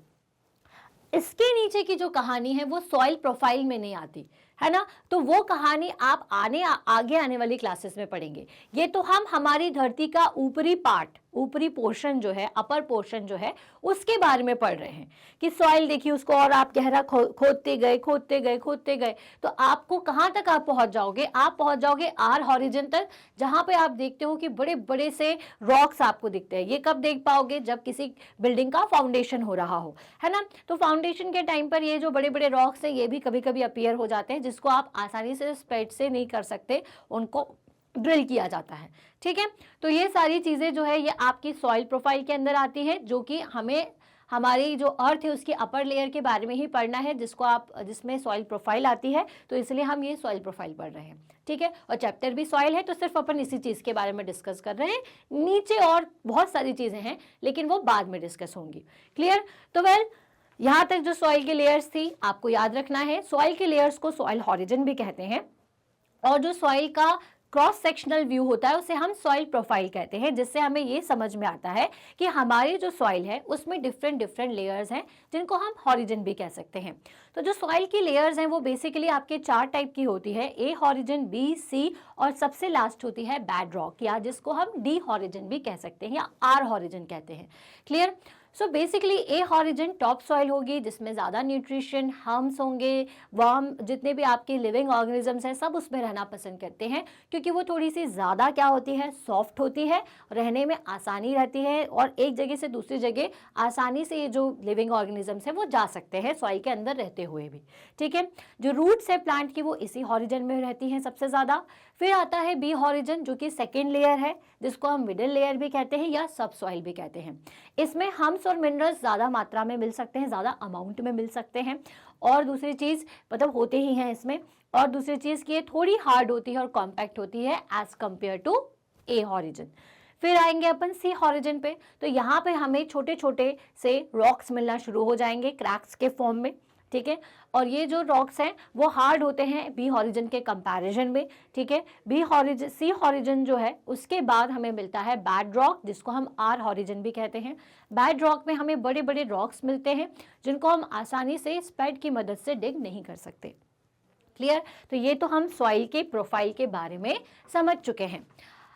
इसके नीचे की जो कहानी है वो सॉइल प्रोफाइल में नहीं आती, है ना। तो वो कहानी आप आगे आने वाली क्लासेस में पढ़ेंगे। ये तो हम हमारी धरती का ऊपरी पार्ट, ऊपरी पोर्शन जो है, अपर पोर्शन जो है, उसके बारे में पढ़ रहे हैं कि सॉइल देखिए उसको और आप गहरा खोदते गए खोदते गए खोदते गए तो आपको कहाँ तक आप पहुंच जाओगे, आप पहुंच जाओगे आर हॉरिजन तक, जहां पे आप देखते हो कि बड़े बड़े से रॉक्स आपको दिखते हैं। ये कब देख पाओगे, जब किसी बिल्डिंग का फाउंडेशन हो रहा हो, है ना। तो फाउंडेशन के टाइम पर ये जो बड़े बड़े रॉक्स हैं ये भी कभी कभी अपीयर हो जाते हैं, जिसको आप आसानी से स्पेड से नहीं कर सकते, उनको ड्रिल किया जाता है, ठीक है। तो ये सारी चीजें जो है ये आपकी सॉइल प्रोफाइल के अंदर आती है, जो कि हमें हमारी जो अर्थ है उसकी अपर लेयर के बारे में ही पढ़ना है, जिसमें सॉइल प्रोफाइल आती है। तो इसलिए हम ये सॉइल प्रोफाइल पढ़ रहे हैं, ठीक है। और चैप्टर भी सॉइल है, तो सिर्फ अपन इसी चीज के बारे में डिस्कस कर रहे हैं। नीचे और बहुत सारी चीजें हैं लेकिन वो बाद में डिस्कस होंगी, क्लियर। तो वेल यहाँ तक जो सॉइल की लेयर्स थी आपको याद रखना है। सॉइल की लेयर्स को सॉइल हॉरिजन भी कहते हैं, और जो सॉइल का क्रॉस सेक्शनल व्यू होता है उसे हम सॉइल प्रोफाइल कहते हैं, जिससे हमें ये समझ में आता है कि हमारी जो सॉइल है उसमें डिफरेंट डिफरेंट लेयर्स हैं, जिनको हम हॉरिजन भी कह सकते हैं। तो जो सॉइल की लेयर्स हैं वो बेसिकली आपके 4 टाइप की होती है, ए हॉरिजन, बी, सी, और सबसे लास्ट होती है बैड रॉक, या जिसको हम डी हॉरिजन भी कह सकते हैं या आर हॉरिजन कहते हैं, क्लियर। सो बेसिकली ए हॉरिजन टॉप सॉइल होगी, जिसमें ज़्यादा न्यूट्रिशन, हम्स होंगे, वर्म, जितने भी आपके लिविंग ऑर्गेनिजम्स हैं सब उसमें रहना पसंद करते हैं, क्योंकि वो थोड़ी सी ज़्यादा क्या होती है, सॉफ्ट होती है, रहने में आसानी रहती है, और एक जगह से दूसरी जगह आसानी से ये जो लिविंग ऑर्गेनिजम्स हैं वो जा सकते हैं सॉइल के अंदर रहते हुए भी, ठीक है। जो रूट्स है प्लांट की वो इसी हॉरिजन में रहती हैं सबसे ज़्यादा। फिर आता है बी हॉरिजन, जो कि सेकेंड लेयर है, जिसको हम मिडिल लेयर भी कहते हैं या सब सॉइल भी कहते हैं। इसमें हम्स और मिनरल्स ज़्यादा मात्रा में मिल सकते हैं, ज़्यादा अमाउंट में मिल सकते हैं, और दूसरी चीज़ मतलब होते ही हैं इसमें, और दूसरी चीज़ कि ये थोड़ी हार्ड होती है और कॉम्पैक्ट होती है as compare to A horizon. फिर आएंगे अपन सी हॉरिजन पे, तो यहाँ पे हमें छोटे छोटे से रॉक्स मिलना शुरू हो जाएंगे क्रैक्स के फॉर्म में, ठीक है। और ये जो रॉक्स हैं वो हार्ड होते हैं बी हॉरिजन के कंपैरिजन में, ठीक है। सी हॉरिजन जो है उसके बाद हमें मिलता है बेड रॉक, जिसको हम आर हॉरिजन भी कहते हैं। बेड रॉक में हमें बड़े बड़े रॉक्स मिलते हैं जिनको हम आसानी से स्पैड की मदद से डिग नहीं कर सकते। क्लियर? तो ये तो हम सॉइल के प्रोफाइल के बारे में समझ चुके हैं।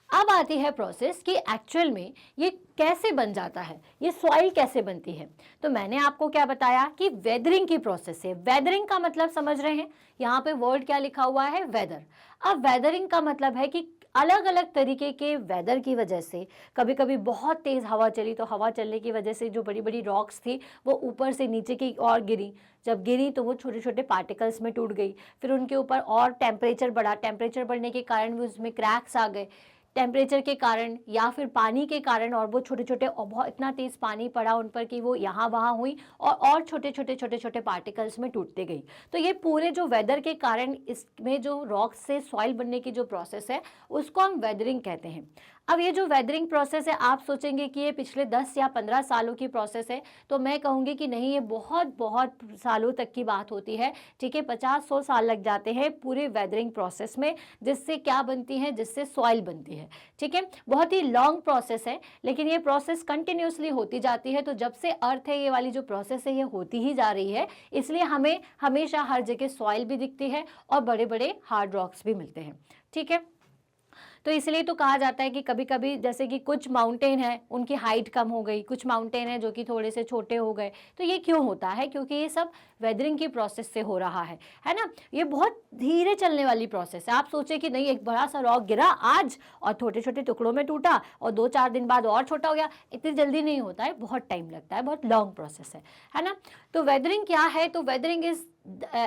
अब आती है प्रोसेस कि एक्चुअल में ये कैसे बन जाता है, ये सॉइल कैसे बनती है। तो मैंने आपको क्या बताया कि वेदरिंग की प्रोसेस है। वेदरिंग का मतलब समझ रहे हैं, यहाँ पे वर्ड क्या लिखा हुआ है, वेदर। अब वेदरिंग का मतलब है कि अलग अलग तरीके के वेदर की वजह से, कभी कभी बहुत तेज़ हवा चली तो हवा चलने की वजह से जो बड़ी बड़ी रॉक्स थी वो ऊपर से नीचे की ओर गिरी। जब गिरी तो वो छोटे छोटे पार्टिकल्स में टूट गई। फिर उनके ऊपर और टेम्परेचर बढ़ा, टेम्परेचर बढ़ने के कारण भी उसमें क्रैक्स आ गए, टेम्परेचर के कारण या फिर पानी के कारण, और वो छोटे छोटे बहुत इतना तेज़ पानी पड़ा उन पर कि वो यहाँ वहाँ हुई और छोटे छोटे पार्टिकल्स में टूटते गई। तो ये पूरे जो वेदर के कारण इसमें जो रॉक्स से सॉइल बनने की जो प्रोसेस है उसको हम वेदरिंग कहते हैं। अब ये जो वेदरिंग प्रोसेस है, आप सोचेंगे कि ये पिछले 10 या 15 सालों की प्रोसेस है, तो मैं कहूँगी कि नहीं, ये बहुत बहुत सालों तक की बात होती है। ठीक है, 50-100 साल लग जाते हैं पूरे वेदरिंग प्रोसेस में, जिससे क्या बनती है, जिससे सॉइल बनती है। ठीक है, बहुत ही लॉन्ग प्रोसेस है, लेकिन ये प्रोसेस कंटिन्यूसली होती जाती है। तो जब से अर्थ है, ये वाली जो प्रोसेस है ये होती ही जा रही है, इसलिए हमें हमेशा हर जगह सॉइल भी दिखती है और बड़े बड़े हार्ड रॉक्स भी मिलते हैं। ठीक है, तो इसलिए तो कहा जाता है कि कभी कभी जैसे कि कुछ माउंटेन है उनकी हाइट कम हो गई, कुछ माउंटेन है जो कि थोड़े से छोटे हो गए। तो ये क्यों होता है? क्योंकि ये सब वेदरिंग की प्रोसेस से हो रहा है ना। ये बहुत धीरे चलने वाली प्रोसेस है। आप सोचे कि नहीं, एक बड़ा सा रॉक गिरा आज और छोटे छोटे टुकड़ों में टूटा और 2-4 दिन बाद और छोटा हो गया, इतनी जल्दी नहीं होता है, बहुत टाइम लगता है, बहुत लॉन्ग प्रोसेस है ना। तो वेदरिंग क्या है? तो weathering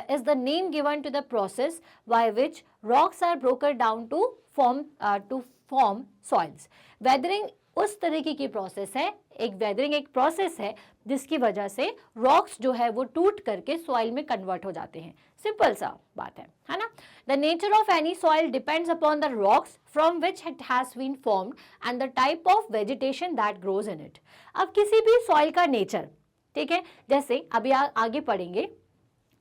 is the name given to the process by which rocks are broken down to form soils. Weathering उस तरीके की प्रोसेस है, वेदरिंग एक प्रोसेस है जिसकी वजह से रॉक्स जो है वो टूट करके सॉइल में कन्वर्ट हो जाते हैं। सिंपल सा बात है ना। The nature of any soil depends upon the rocks from which it has been formed and the type of vegetation that grows in it. अब किसी भी सॉइल का नेचर, ठीक है, जैसे अभी आगे पढ़ेंगे,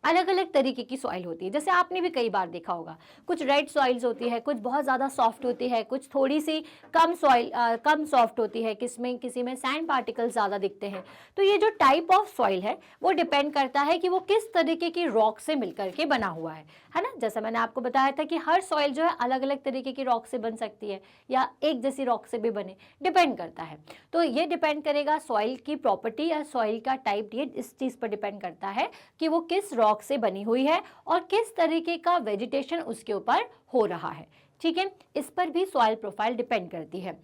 अलग अलग तरीके की सॉइल होती है। जैसे आपने भी कई बार देखा होगा, कुछ रेड सॉइल्स होती है, कुछ बहुत ज़्यादा सॉफ्ट होती है, कुछ थोड़ी सी कम सॉफ्ट होती है, किसी में सैंड पार्टिकल्स ज़्यादा दिखते हैं। तो ये जो टाइप ऑफ सॉइल है वो डिपेंड करता है कि वो किस तरीके की रॉक से मिलकर के बना हुआ है ना। जैसा मैंने आपको बताया था कि हर सॉइल जो है अलग अलग तरीके की रॉक से बन सकती है या एक जैसी रॉक से भी बने, डिपेंड करता है। तो ये डिपेंड करेगा सॉइल की प्रॉपर्टी या सॉइल का टाइप, ये इस चीज़ पर डिपेंड करता है कि वो किस रॉक से बनी हुई है और किस तरीके का वेजिटेशन उसके ऊपर हो रहा है। ठीक है, इस पर भी सॉइल प्रोफाइल डिपेंड करती है।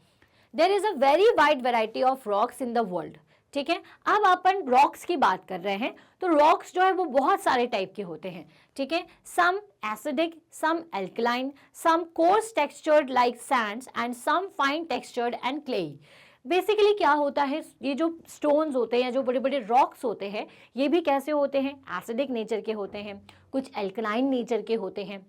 There is a very wide variety of rocks in the world. ठीक है, अब अपन रॉक्स की बात कर रहे हैं, तो रॉक्स जो है वो बहुत सारे टाइप के होते हैं। ठीक है, some acidic, some alkaline, some coarse textured like sands and some fine textured and clay. Basically क्या होता है, ये जो स्टोन्स होते हैं, जो बड़े बड़े रॉक्स होते हैं, ये भी कैसे होते हैं? एसिडिक नेचर के होते हैं, कुछ एल्कलाइन नेचर के होते हैं,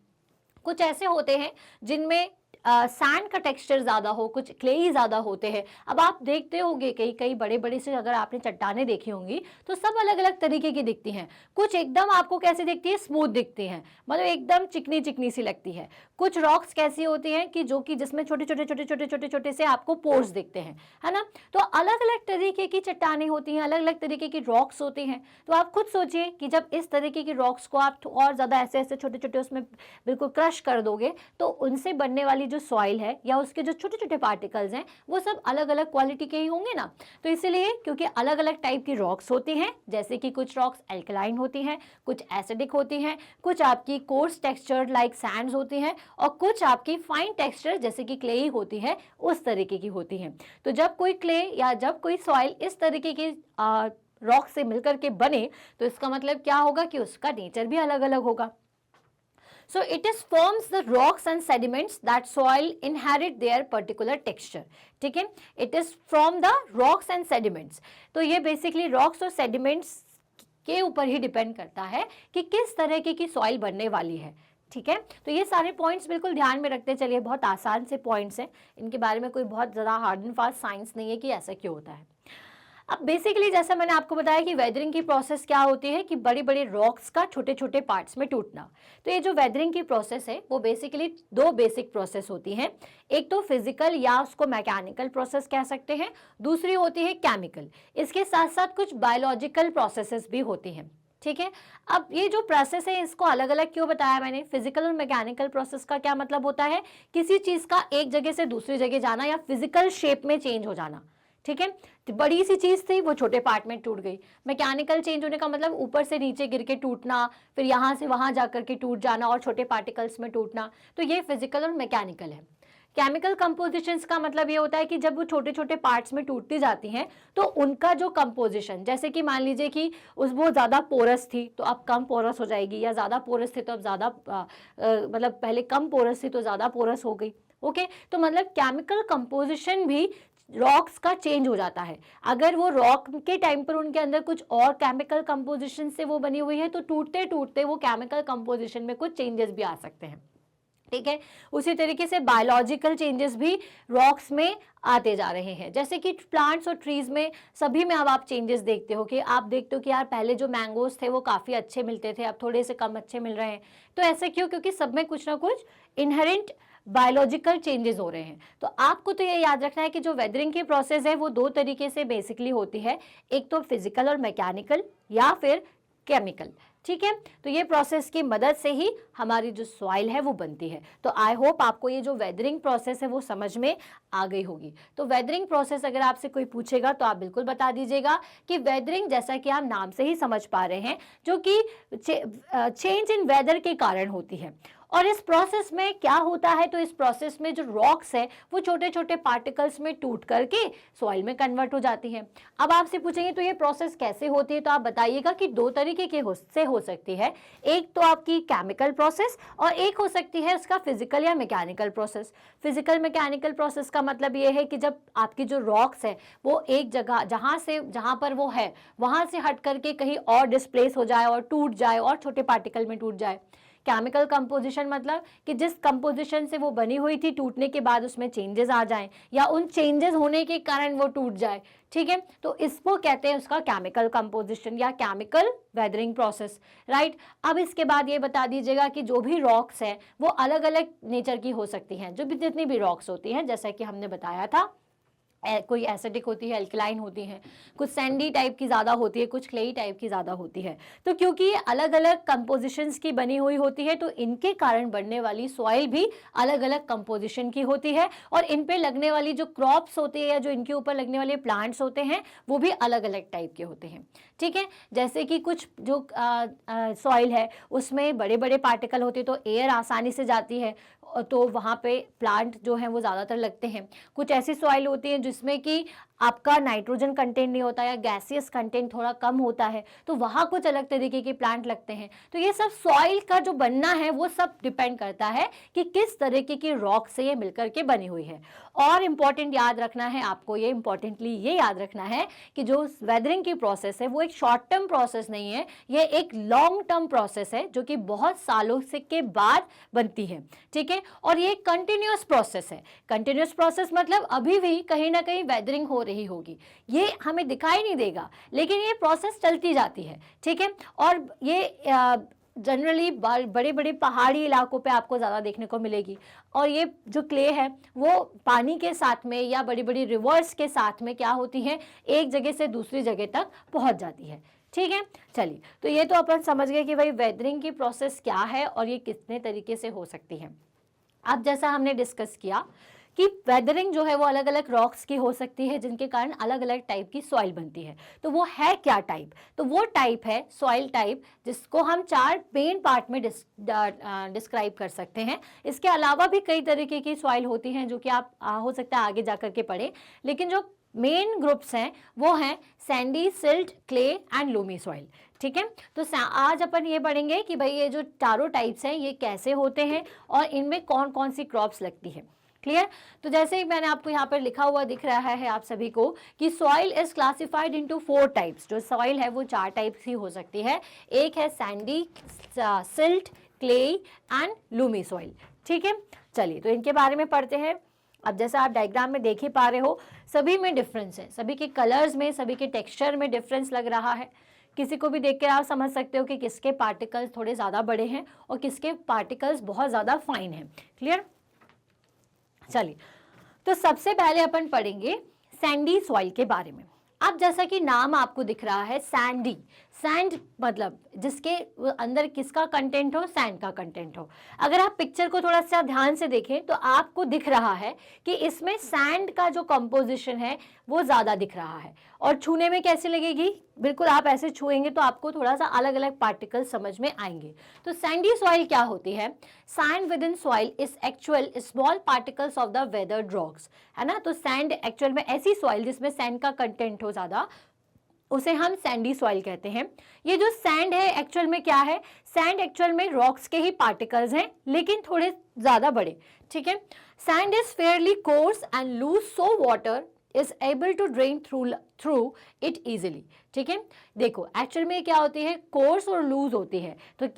कुछ ऐसे होते हैं जिनमें सैंड का टेक्सचर ज़्यादा हो, कुछ क्लेई ज़्यादा होते हैं। अब आप देखते होंगे कई बड़े बड़े से अगर आपने चट्टानें देखी होंगी तो सब अलग अलग तरीके की दिखती हैं। कुछ एकदम आपको कैसी दिखती है? स्मूथ दिखती हैं, मतलब एकदम चिकनी चिकनी सी लगती है। कुछ रॉक्स कैसी होती हैं कि जिसमें छोटे से आपको पोर्स दिखते हैं, है ना। तो अलग अलग तरीके की चट्टानें होती हैं, अलग अलग तरीके की रॉक्स होती हैं। तो आप खुद सोचिए कि जब इस तरीके की रॉक्स को आप और ज़्यादा ऐसे छोटे उसमें बिल्कुल क्रश कर दोगे तो उनसे बनने वाली जो सॉइल है या उसके जो छोटे छोटे पार्टिकल्स हैं वो सब अलग अलग क्वालिटी के ही होंगे ना। तो इसलिए क्योंकि अलग अलग टाइप की रॉक्स होती हैं, जैसे कि कुछ रॉक्स एल्कलाइन होती हैं, कुछ एसिडिक होती हैं, कुछ आपकी कोर्स टेक्सचर्ड लाइक सैंड्स होती हैं और कुछ आपकी फाइन टेक्सचर जैसे कि क्लेई होती है, उस तरीके की होती हैं। तो जब कोई क्ले या जब कोई सॉइल इस तरीके की रॉक से मिलकर के बने तो इसका मतलब क्या होगा कि उसका नेचर भी अलग अलग होगा। So it is forms the rocks and sediments that soil inherit their particular texture. ठीक है, it is from the rocks and sediments. तो ये basically rocks और sediments के ऊपर ही डिपेंड करता है कि किस तरह की सॉइल बनने वाली है। ठीक है, तो ये सारे पॉइंट्स बिल्कुल ध्यान में रखते चलिए, बहुत आसान से पॉइंट्स हैं, इनके बारे में कोई बहुत ज़्यादा हार्ड एंड फास्ट साइंस नहीं है कि ऐसा क्यों होता है। अब बेसिकली जैसा मैंने आपको बताया कि वेदरिंग की प्रोसेस क्या होती है कि बड़े बड़े रॉक्स का छोटे छोटे पार्ट्स में टूटना। तो ये जो वेदरिंग की प्रोसेस है वो बेसिकली दो बेसिक प्रोसेस होती हैं। एक तो फिजिकल या उसको मैकेनिकल प्रोसेस कह सकते हैं, दूसरी होती है केमिकल। इसके साथ साथ कुछ बायोलॉजिकल प्रोसेसेस भी होती हैं। ठीक है, अब ये जो प्रोसेस है इसको अलग अलग क्यों बताया मैंने? फिजिकल और मैकेनिकल प्रोसेस का क्या मतलब होता है? किसी चीज का एक जगह से दूसरी जगह जाना या फिजिकल शेप में चेंज हो जाना। ठीक है, तो बड़ी सी चीज थी वो छोटे पार्ट में टूट गई। मैकेनिकल चेंज होने का मतलब ऊपर से नीचे गिर के टूटना, फिर यहाँ से वहां जाकर के टूट जाना और छोटे पार्टिकल्स में टूटना। तो ये फिजिकल और मैकेनिकल है। केमिकल कंपोजिशंस का मतलब ये होता है कि जब वो छोटे छोटे पार्ट्स में टूटती जाती हैं तो उनका जो कंपोजिशन, जैसे कि मान लीजिए कि वो ज़्यादा पोरस थी तो अब कम पोरस हो जाएगी, या ज़्यादा पोरस थी तो अब ज़्यादा मतलब पहले कम पोरस थी तो ज़्यादा पोरस हो गई। ओके, तो मतलब केमिकल कंपोजिशन भी रॉक्स का चेंज हो जाता है। अगर वो रॉक के टाइम पर उनके अंदर कुछ और केमिकल कंपोजिशन से वो बनी हुई है तो टूटते टूटते वो केमिकल कंपोजिशन में कुछ चेंजेस भी आ सकते हैं। ठीक है, उसी तरीके से बायोलॉजिकल चेंजेस भी रॉक्स में आते जा रहे हैं। जैसे कि प्लांट्स और ट्रीज में सभी में अब आप चेंजेस देखते हो कि आप देखते हो कि यार पहले जो मैंगोज थे वो काफ़ी अच्छे मिलते थे, अब थोड़े से कम अच्छे मिल रहे हैं। तो ऐसे क्यों? क्योंकि सब में कुछ ना कुछ इनहेरेंट बायोलॉजिकल चेंजेस हो रहे हैं। तो आपको तो ये याद रखना है कि जो वेदरिंग की प्रोसेस है वो दो तरीके से बेसिकली होती है, एक तो फिजिकल और मैकेनिकल या फिर केमिकल। ठीक है, तो ये प्रोसेस की मदद से ही हमारी जो सॉइल है वो बनती है। तो आई होप आपको ये जो वेदरिंग प्रोसेस है वो समझ में आ गई होगी। तो वेदरिंग प्रोसेस अगर आपसे कोई पूछेगा तो आप बिल्कुल बता दीजिएगा कि वेदरिंग, जैसा कि आप नाम से ही समझ पा रहे हैं, जो कि चेंज इन वेदर के कारण होती है। और इस प्रोसेस में क्या होता है? तो इस प्रोसेस में जो रॉक्स है वो छोटे छोटे पार्टिकल्स में टूट करके सॉइल में कन्वर्ट हो जाती है। अब आपसे पूछेंगे तो ये प्रोसेस कैसे होती है, तो आप बताइएगा कि दो तरीके के हो सकती है। एक तो आपकी केमिकल प्रोसेस और एक हो सकती है उसका फिजिकल या mechanical process. Physical mechanical process का मतलब ये है कि जब आपकी जो रॉक्स है वो एक जगह जहाँ पर वो है वहाँ से हट करके कहीं और डिस्प्लेस हो जाए और टूट जाए और छोटे पार्टिकल में टूट जाए। केमिकल कंपोजिशन मतलब कि जिस कंपोजिशन से वो बनी हुई थी टूटने के बाद उसमें चेंजेस आ जाएं या उन चेंजेस होने के कारण वो टूट जाए। ठीक है, तो इसको कहते हैं उसका केमिकल कंपोजिशन या केमिकल वेदरिंग प्रोसेस। राइट, अब इसके बाद ये बता दीजिएगा कि जो भी रॉक्स हैं वो अलग अलग नेचर की हो सकती हैं। जो भी जितनी भी रॉक्स होती हैं, जैसा कि हमने बताया था, कोई एसिडिक होती है, अल्कलाइन होती हैं, कुछ सैंडी टाइप की ज़्यादा होती है, कुछ क्लेई टाइप की ज़्यादा होती है। तो क्योंकि ये अलग अलग कंपोजिशंस की बनी हुई होती है तो इनके कारण बनने वाली सॉइल भी अलग अलग कंपोजिशन की होती है और इन पे लगने वाली जो क्रॉप्स होती है या जो इनके ऊपर लगने वाले प्लांट्स होते हैं वो भी अलग अलग टाइप के होते हैं। ठीक है, जैसे कि कुछ जो सॉइल है उसमें बड़े बड़े पार्टिकल होते हैं तो एयर आसानी से जाती है तो वहाँ पे प्लांट जो हैं वो ज़्यादातर लगते हैं। कुछ ऐसी सॉइल होती है जिसमें कि आपका नाइट्रोजन कंटेंट नहीं होता या गैसियस कंटेंट थोड़ा कम होता है तो वहाँ कुछ अलग तरीके के प्लांट लगते हैं। तो ये सब सॉइल का जो बनना है वो सब डिपेंड करता है कि किस तरीके की रॉक से ये मिलकर के बनी हुई है। और इम्पॉर्टेंट याद रखना है आपको, ये इम्पॉर्टेंटली ये याद रखना है कि जो वेदरिंग की प्रोसेस है वो एक शॉर्ट टर्म प्रोसेस नहीं है, ये एक लॉन्ग टर्म प्रोसेस है जो कि बहुत सालों से के बाद बनती है। ठीक है, और ये कंटिन्यूअस प्रोसेस है। कंटिन्यूअस प्रोसेस मतलब अभी भी कहीं ना कहीं वेदरिंग हो रही होगी, ये हमें दिखाई नहीं देगा लेकिन ये प्रोसेस चलती जाती है। ठीक है, और ये जनरली बड़े बड़े पहाड़ी इलाकों पे आपको ज़्यादा देखने को मिलेगी। और ये जो क्ले है वो पानी के साथ में या बड़ी बड़ी रिवर्स के साथ में क्या होती है, एक जगह से दूसरी जगह तक पहुंच जाती है। ठीक है, चलिए, तो ये तो अपन समझ गए कि भाई वेदरिंग की प्रोसेस क्या है और ये कितने तरीके से हो सकती है। अब जैसा हमने डिस्कस किया कि वेदरिंग जो है वो अलग अलग रॉक्स की हो सकती है जिनके कारण अलग अलग टाइप की सॉइल बनती है। तो वो है क्या टाइप? तो वो टाइप है सॉइल टाइप जिसको हम 4 मेन पार्ट में डिस्क्राइब कर सकते हैं। इसके अलावा भी कई तरीके की सॉइल होती हैं जो कि आप हो सकता है आगे जा करके पढ़ें, लेकिन जो मेन ग्रुप्स हैं वो हैं Sandy, silt, clay and Lumi soil. ठीक है, तो आज अपन ये पढ़ेंगे कि भाई ये जो चारों टाइप्स हैं ये कैसे होते हैं और इनमें कौन कौन सी क्रॉप्स लगती है। क्लियर? तो जैसे ही मैंने आपको यहाँ पर लिखा हुआ दिख रहा है आप सभी को कि soil is classified into 4 types. जो सॉइल है वो 4 टाइप्स ही हो सकती है। एक है Sandy, silt, clay and Lumi soil. ठीक है, चलिए तो इनके बारे में पढ़ते हैं। अब जैसा आप डायग्राम में देख ही पा रहे हो, सभी में डिफरेंस है, सभी के कलर्स में, सभी के टेक्सचर में डिफरेंस लग रहा है। किसी को भी देख कर आप समझ सकते हो कि किसके पार्टिकल्स थोड़े ज़्यादा बड़े हैं और किसके पार्टिकल्स बहुत ज़्यादा फाइन हैं। क्लियर? चलिए, तो सबसे पहले अपन पढ़ेंगे सैंडी सॉइल के बारे में। अब जैसा कि नाम आपको दिख रहा है सैंडी, सैंड मतलब जिसके अंदर किसका कंटेंट हो, सैंड का कंटेंट हो। अगर आप पिक्चर को थोड़ा सा ध्यान से देखें तो आपको दिख रहा है कि इसमें सैंड का जो कंपोजिशन है वो ज़्यादा दिख रहा है। और छूने में कैसी लगेगी, बिल्कुल आप ऐसे छुएंगे तो आपको थोड़ा सा अलग अलग पार्टिकल समझ में आएंगे। तो सैंडी सॉइल क्या होती है? Sand within soil is actual small particles of the weathered rocks, है ना। तो सैंड एक्चुअल में ऐसी सॉइल जिसमें सैंड का कंटेंट हो ज़्यादा, उसे हम सैंडी सॉइल कहते हैं। ये जो सैंड है एक्चुअल में क्या है? सैंड एक्चुअल में रॉक्स के ही पार्टिकल्स हैं, लेकिन थोड़े ज्यादा बड़े। ठीक है। Sand is fairly coarse and loose, so water is able to drain through it easily. ठीक है। देखो एक्चुअल में क्या होती है, कोर्स और लूज होती है। तो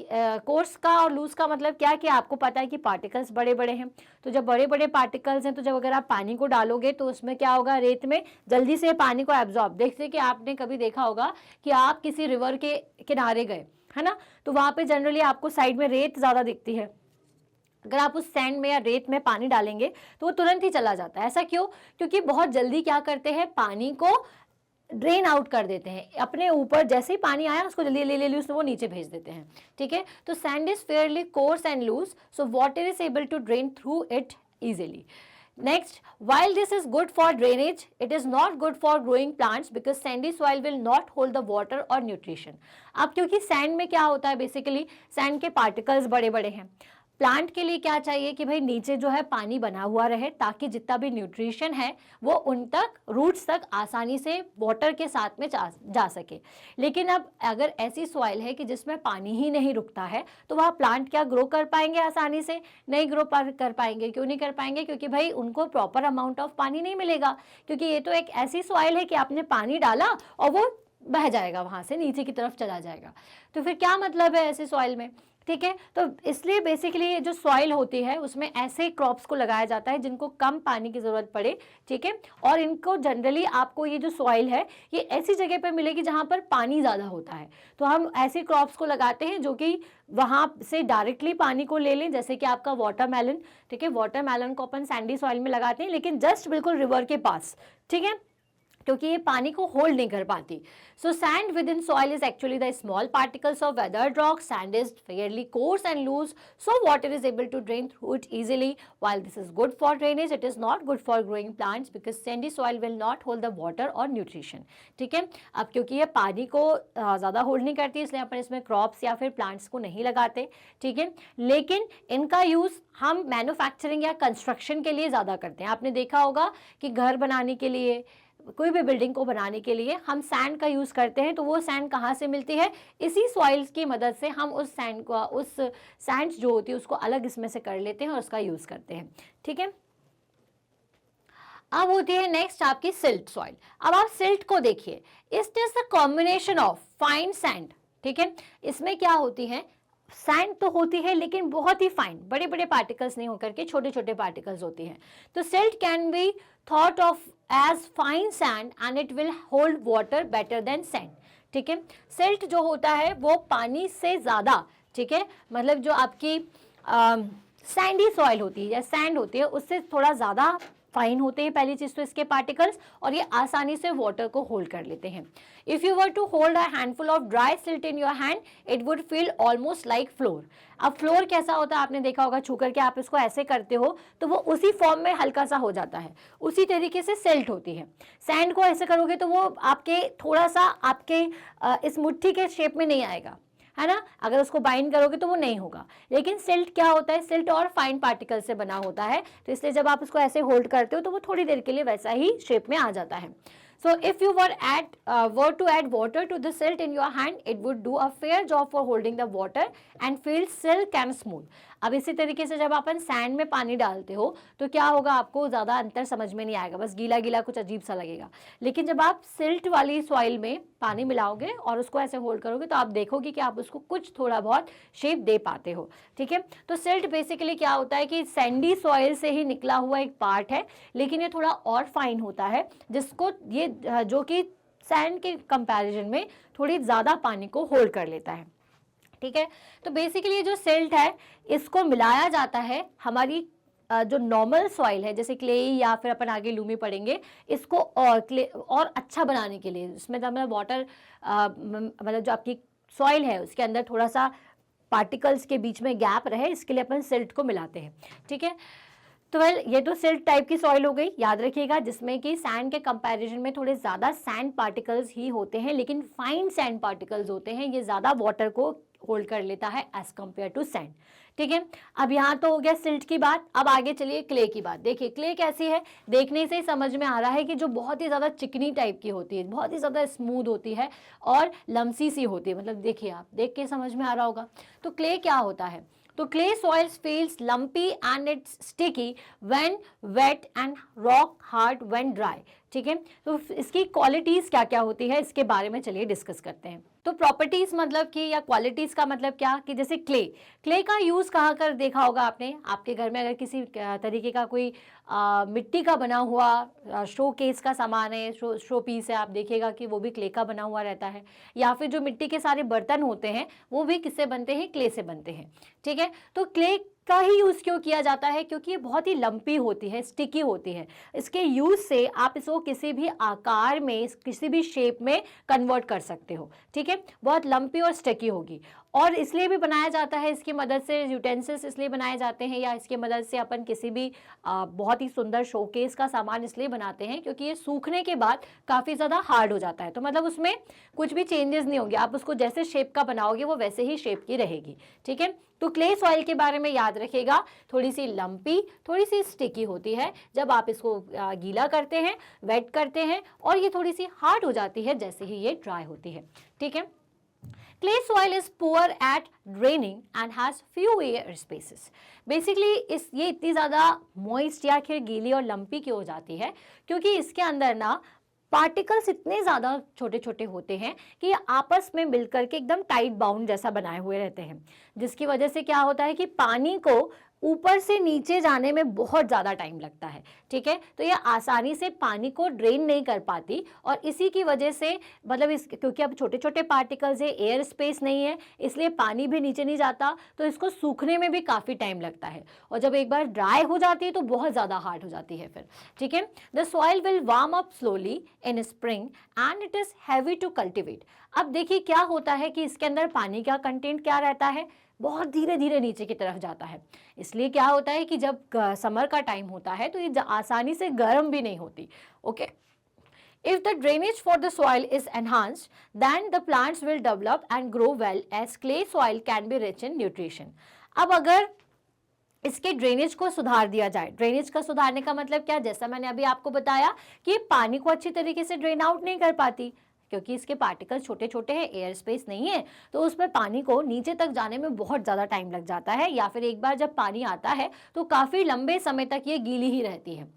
कोर्स का और लूज का मतलब क्या कि आपको पता है कि पार्टिकल्स बड़े बड़े हैं। तो जब बड़े बड़े पार्टिकल्स हैं तो जब अगर आप पानी को डालोगे तो उसमें क्या होगा, रेत में जल्दी से पानी को एब्जॉर्ब। देखते कि आपने कभी देखा होगा कि आप किसी रिवर के किनारे गए, है ना, तो वहाँ पे जनरली आपको साइड में रेत ज़्यादा दिखती है। अगर आप उस सैंड में या रेत में पानी डालेंगे तो वो तुरंत ही चला जाता है। ऐसा क्यों? क्योंकि बहुत जल्दी क्या करते हैं, पानी को ड्रेन आउट कर देते हैं अपने ऊपर। जैसे ही पानी आया उसको जल्दी ले ले वो नीचे भेज देते हैं। ठीक है। तो sand is fairly coarse and loose, so water is able to drain through it easily. Next, while this is good for drainage, it is not good for growing plants because sandy soil will not hold the water or nutrition. अब क्योंकि सैंड में क्या होता है, बेसिकली सैंड के पार्टिकल्स बड़े बड़े हैं। प्लांट के लिए क्या चाहिए कि भाई नीचे जो है पानी बना हुआ रहे, ताकि जितना भी न्यूट्रिशन है वो उन तक, रूट्स तक आसानी से वाटर के साथ में जा सके। लेकिन अब अगर ऐसी सॉइल है कि जिसमें पानी ही नहीं रुकता है तो वह प्लांट क्या ग्रो कर पाएंगे आसानी से? नहीं ग्रो कर पाएंगे। क्यों नहीं कर पाएंगे? क्योंकि भाई उनको प्रॉपर अमाउंट ऑफ पानी नहीं मिलेगा। क्योंकि ये तो एक ऐसी सॉइल है कि आपने पानी डाला और वो बह जाएगा, वहाँ से नीचे की तरफ चला जाएगा। तो फिर क्या मतलब है ऐसे सॉइल में? ठीक है। तो इसलिए बेसिकली ये जो सॉइल होती है उसमें ऐसे क्रॉप्स को लगाया जाता है जिनको कम पानी की ज़रूरत पड़े। ठीक है। और इनको जनरली आपको ये जो सॉइल है ये ऐसी जगह पर मिलेगी जहाँ पर पानी ज़्यादा होता है। तो हम ऐसे क्रॉप्स को लगाते हैं जो कि वहाँ से डायरेक्टली पानी को ले लें, जैसे कि आपका वाटरमेलन। ठीक है। वाटरमेलन को अपन सैंडी सॉइल में लगाते हैं, लेकिन जस्ट बिल्कुल रिवर के पास। ठीक है, क्योंकि ये पानी को होल्ड नहीं कर पाती। So sand within soil is actually the small particles of weathered rock. Sand is fairly coarse and loose, so water is able to drain through it easily. While this is good for drainage, it is not good for growing plants because sandy soil will not hold the water or nutrition. ठीक है। अब क्योंकि ये पानी को ज़्यादा होल्ड नहीं करती, इसलिए अपन इसमें क्रॉप्स या फिर प्लांट्स को नहीं लगाते। ठीक है। लेकिन इनका यूज़ हम मैन्युफैक्चरिंग या कंस्ट्रक्शन के लिए ज़्यादा करते हैं। आपने देखा होगा कि घर बनाने के लिए, कोई भी बिल्डिंग को बनाने के लिए हम सैंड का यूज़ करते हैं। तो वो सैंड कहाँ से मिलती है? इसी सॉइल्स की मदद से हम उस सैंड को, उस सैंड्स जो होती है उसको अलग इसमें से कर लेते हैं और उसका यूज़ करते हैं। ठीक है। अब होती है नेक्स्ट आपकी सिल्ट सॉइल। अब आप सिल्ट को देखिए, it is the combination of fine sand. ठीक है। इसमें क्या होती है, सैंड तो होती है लेकिन बहुत ही फाइन, बड़े बड़े पार्टिकल्स नहीं होकर के छोटे छोटे पार्टिकल्स होती हैं। तो silt can be thought of as fine sand and it will hold water better than sand. ठीक है। सिल्ट जो होता है वो पानी से ज़्यादा, ठीक है, मतलब जो आपकी सैंडी सॉइल होती है या सैंड होती है उससे थोड़ा ज़्यादा फाइन होते हैं। पहली चीज़ तो इसके पार्टिकल्स, और ये आसानी से वाटर को होल्ड कर लेते हैं। If you were to hold a handful of dry silt in your hand, it would feel almost like flour. अब फ्लोर कैसा होता है आपने देखा होगा, छू करके आप इसको ऐसे करते हो तो वो उसी फॉर्म में हल्का सा हो जाता है। उसी तरीके से सिल्ट होती है। सैंड को ऐसे करोगे तो वो आपके थोड़ा सा आपके इस मुट्ठी के शेप में नहीं आएगा, है ना। अगर उसको बाइंड करोगे तो वो नहीं होगा। लेकिन सिल्ट क्या होता है, सिल्ट और फाइन पार्टिकल से बना होता है। तो इसलिए जब आप उसको ऐसे होल्ड करते हो तो वो थोड़ी देर के लिए वैसा ही शेप में आ जाता है। So if you were to add water to the silt in your hand, it would do a fair job for holding the water and feel silk and smooth. अब इसी तरीके से जब अपन सैंड में पानी डालते हो तो क्या होगा, आपको ज़्यादा अंतर समझ में नहीं आएगा, बस गीला गीला कुछ अजीब सा लगेगा। लेकिन जब आप सिल्ट वाली सॉइल में पानी मिलाओगे और उसको ऐसे होल्ड करोगे तो आप देखोगे कि आप उसको कुछ थोड़ा बहुत शेप दे पाते हो। ठीक है, तो सिल्ट बेसिकली क्या होता है कि सैंडी सॉइल से ही निकला हुआ एक पार्ट है, लेकिन ये थोड़ा और फाइन होता है, जिसको ये जो कि सैंड के कंपैरिजन में थोड़ी ज़्यादा पानी को होल्ड कर लेता है। ठीक है, तो बेसिकली जो सिल्ट है इसको मिलाया जाता है हमारी जो नॉर्मल सॉइल है, जैसे क्ले या फिर अपन आगे लूमी पढ़ेंगे, इसको और क्ले और अच्छा बनाने के लिए, इसमें मतलब वाटर मतलब जो आपकी सॉइल है उसके अंदर थोड़ा सा पार्टिकल्स के बीच में गैप रहे, इसके लिए अपन सिल्ट को मिलाते हैं। ठीक है, तो ये तो सिल्ट टाइप की सॉइल हो गई, याद रखिएगा, जिसमें कि सैंड के कंपैरिजन में थोड़े ज़्यादा सैंड पार्टिकल्स ही होते हैं, लेकिन फाइन सैंड पार्टिकल्स होते हैं, ये ज़्यादा वाटर को होल्ड कर लेता है एज कंपेयर टू सैंड। ठीक है, अब यहाँ तो हो गया सिल्ट की बात, अब आगे चलिए क्ले की बात। देखिए क्ले कैसी है, देखने से ही समझ में आ रहा है कि जो बहुत ही ज़्यादा चिकनी टाइप की होती है, बहुत ही ज़्यादा स्मूथ होती है और लम्सी सी होती है, मतलब देखिए आप देख के समझ में आ रहा होगा। तो क्ले क्या होता है, तो clay soils feels lumpy and it's sticky when wet and rock hard when dry। ठीक है, तो इसकी क्वालिटीज क्या क्या होती है इसके बारे में चलिए डिस्कस करते हैं। तो प्रॉपर्टीज मतलब कि या क्वालिटीज का मतलब क्या, कि जैसे क्ले का यूज कहाँ कर देखा होगा आपने, आपके घर में अगर किसी तरीके का कोई मिट्टी का बना हुआ शो केस का सामान है, शो पीस है, आप देखिएगा कि वो भी क्ले का बना हुआ रहता है, या फिर जो मिट्टी के सारे बर्तन होते हैं वो भी किससे बनते हैं, क्ले से बनते हैं। ठीक है, तो क्ले का ही यूज़ क्यों किया जाता है, क्योंकि ये बहुत ही लंपी होती है, स्टिकी होती है, इसके यूज़ से आप इसको किसी भी आकार में, किसी भी शेप में कन्वर्ट कर सकते हो। ठीक है, बहुत लंपी और स्टिकी होगी, और इसलिए भी बनाया जाता है, इसकी मदद से यूटेंसिल्स इसलिए बनाए जाते हैं, या इसकी मदद से अपन किसी भी बहुत ही सुंदर शोकेस का सामान इसलिए बनाते हैं क्योंकि ये सूखने के बाद काफ़ी ज़्यादा हार्ड हो जाता है, तो मतलब उसमें कुछ भी चेंजेस नहीं होंगे, आप उसको जैसे शेप का बनाओगे वो वैसे ही शेप की रहेगी। ठीक है, तो क्ले सॉइल के बारे में याद रखिएगा, थोड़ी सी लंपी, थोड़ी सी स्टिकी होती है जब आप इसको गीला करते हैं, वेट करते हैं, और ये थोड़ी सी हार्ड हो जाती है जैसे ही ये ड्राई होती है। ठीक है, Clay soil is poor at draining and has few air spaces। Basically ये इतनी ज़्यादा मॉइस्ट या फिर गीली और लंपी क्यों हो जाती है, क्योंकि इसके अंदर ना पार्टिकल्स इतने ज़्यादा छोटे छोटे होते हैं कि ये आपस में मिलकर के एकदम टाइट बाउंड जैसा बनाए हुए रहते हैं, जिसकी वजह से क्या होता है कि पानी को ऊपर से नीचे जाने में बहुत ज़्यादा टाइम लगता है। ठीक है, तो ये आसानी से पानी को ड्रेन नहीं कर पाती, और इसी की वजह से मतलब क्योंकि अब छोटे छोटे पार्टिकल्स है, एयर स्पेस नहीं है, इसलिए पानी भी नीचे नहीं जाता, तो इसको सूखने में भी काफ़ी टाइम लगता है, और जब एक बार ड्राई हो जाती है तो बहुत ज़्यादा हार्ड हो जाती है फिर। ठीक है, the soil will warm up slowly in spring and it is heavy to cultivate. अब देखिए क्या होता है कि इसके अंदर पानी का कंटेंट क्या रहता है, बहुत धीरे धीरे नीचे की तरफ जाता है, इसलिए क्या होता है कि जब समर का टाइम होता है तो ये आसानी से गर्म भी नहीं होती। Okay, if the drainage for the soil is enhanced then the plants will develop and grow well as clay soil can be rich in nutrition। अब अगर इसके ड्रेनेज को सुधार दिया जाए, ड्रेनेज का सुधारने का मतलब क्या, जैसा मैंने अभी आपको बताया कि पानी को अच्छी तरीके से ड्रेन आउट नहीं कर पाती, क्योंकि इसके पार्टिकल छोटे छोटे हैं, एयर स्पेस नहीं है, तो उसमें पानी को नीचे तक जाने में बहुत ज़्यादा टाइम लग जाता है, या फिर एक बार जब पानी आता है तो काफ़ी लंबे समय तक ये गीली ही रहती है।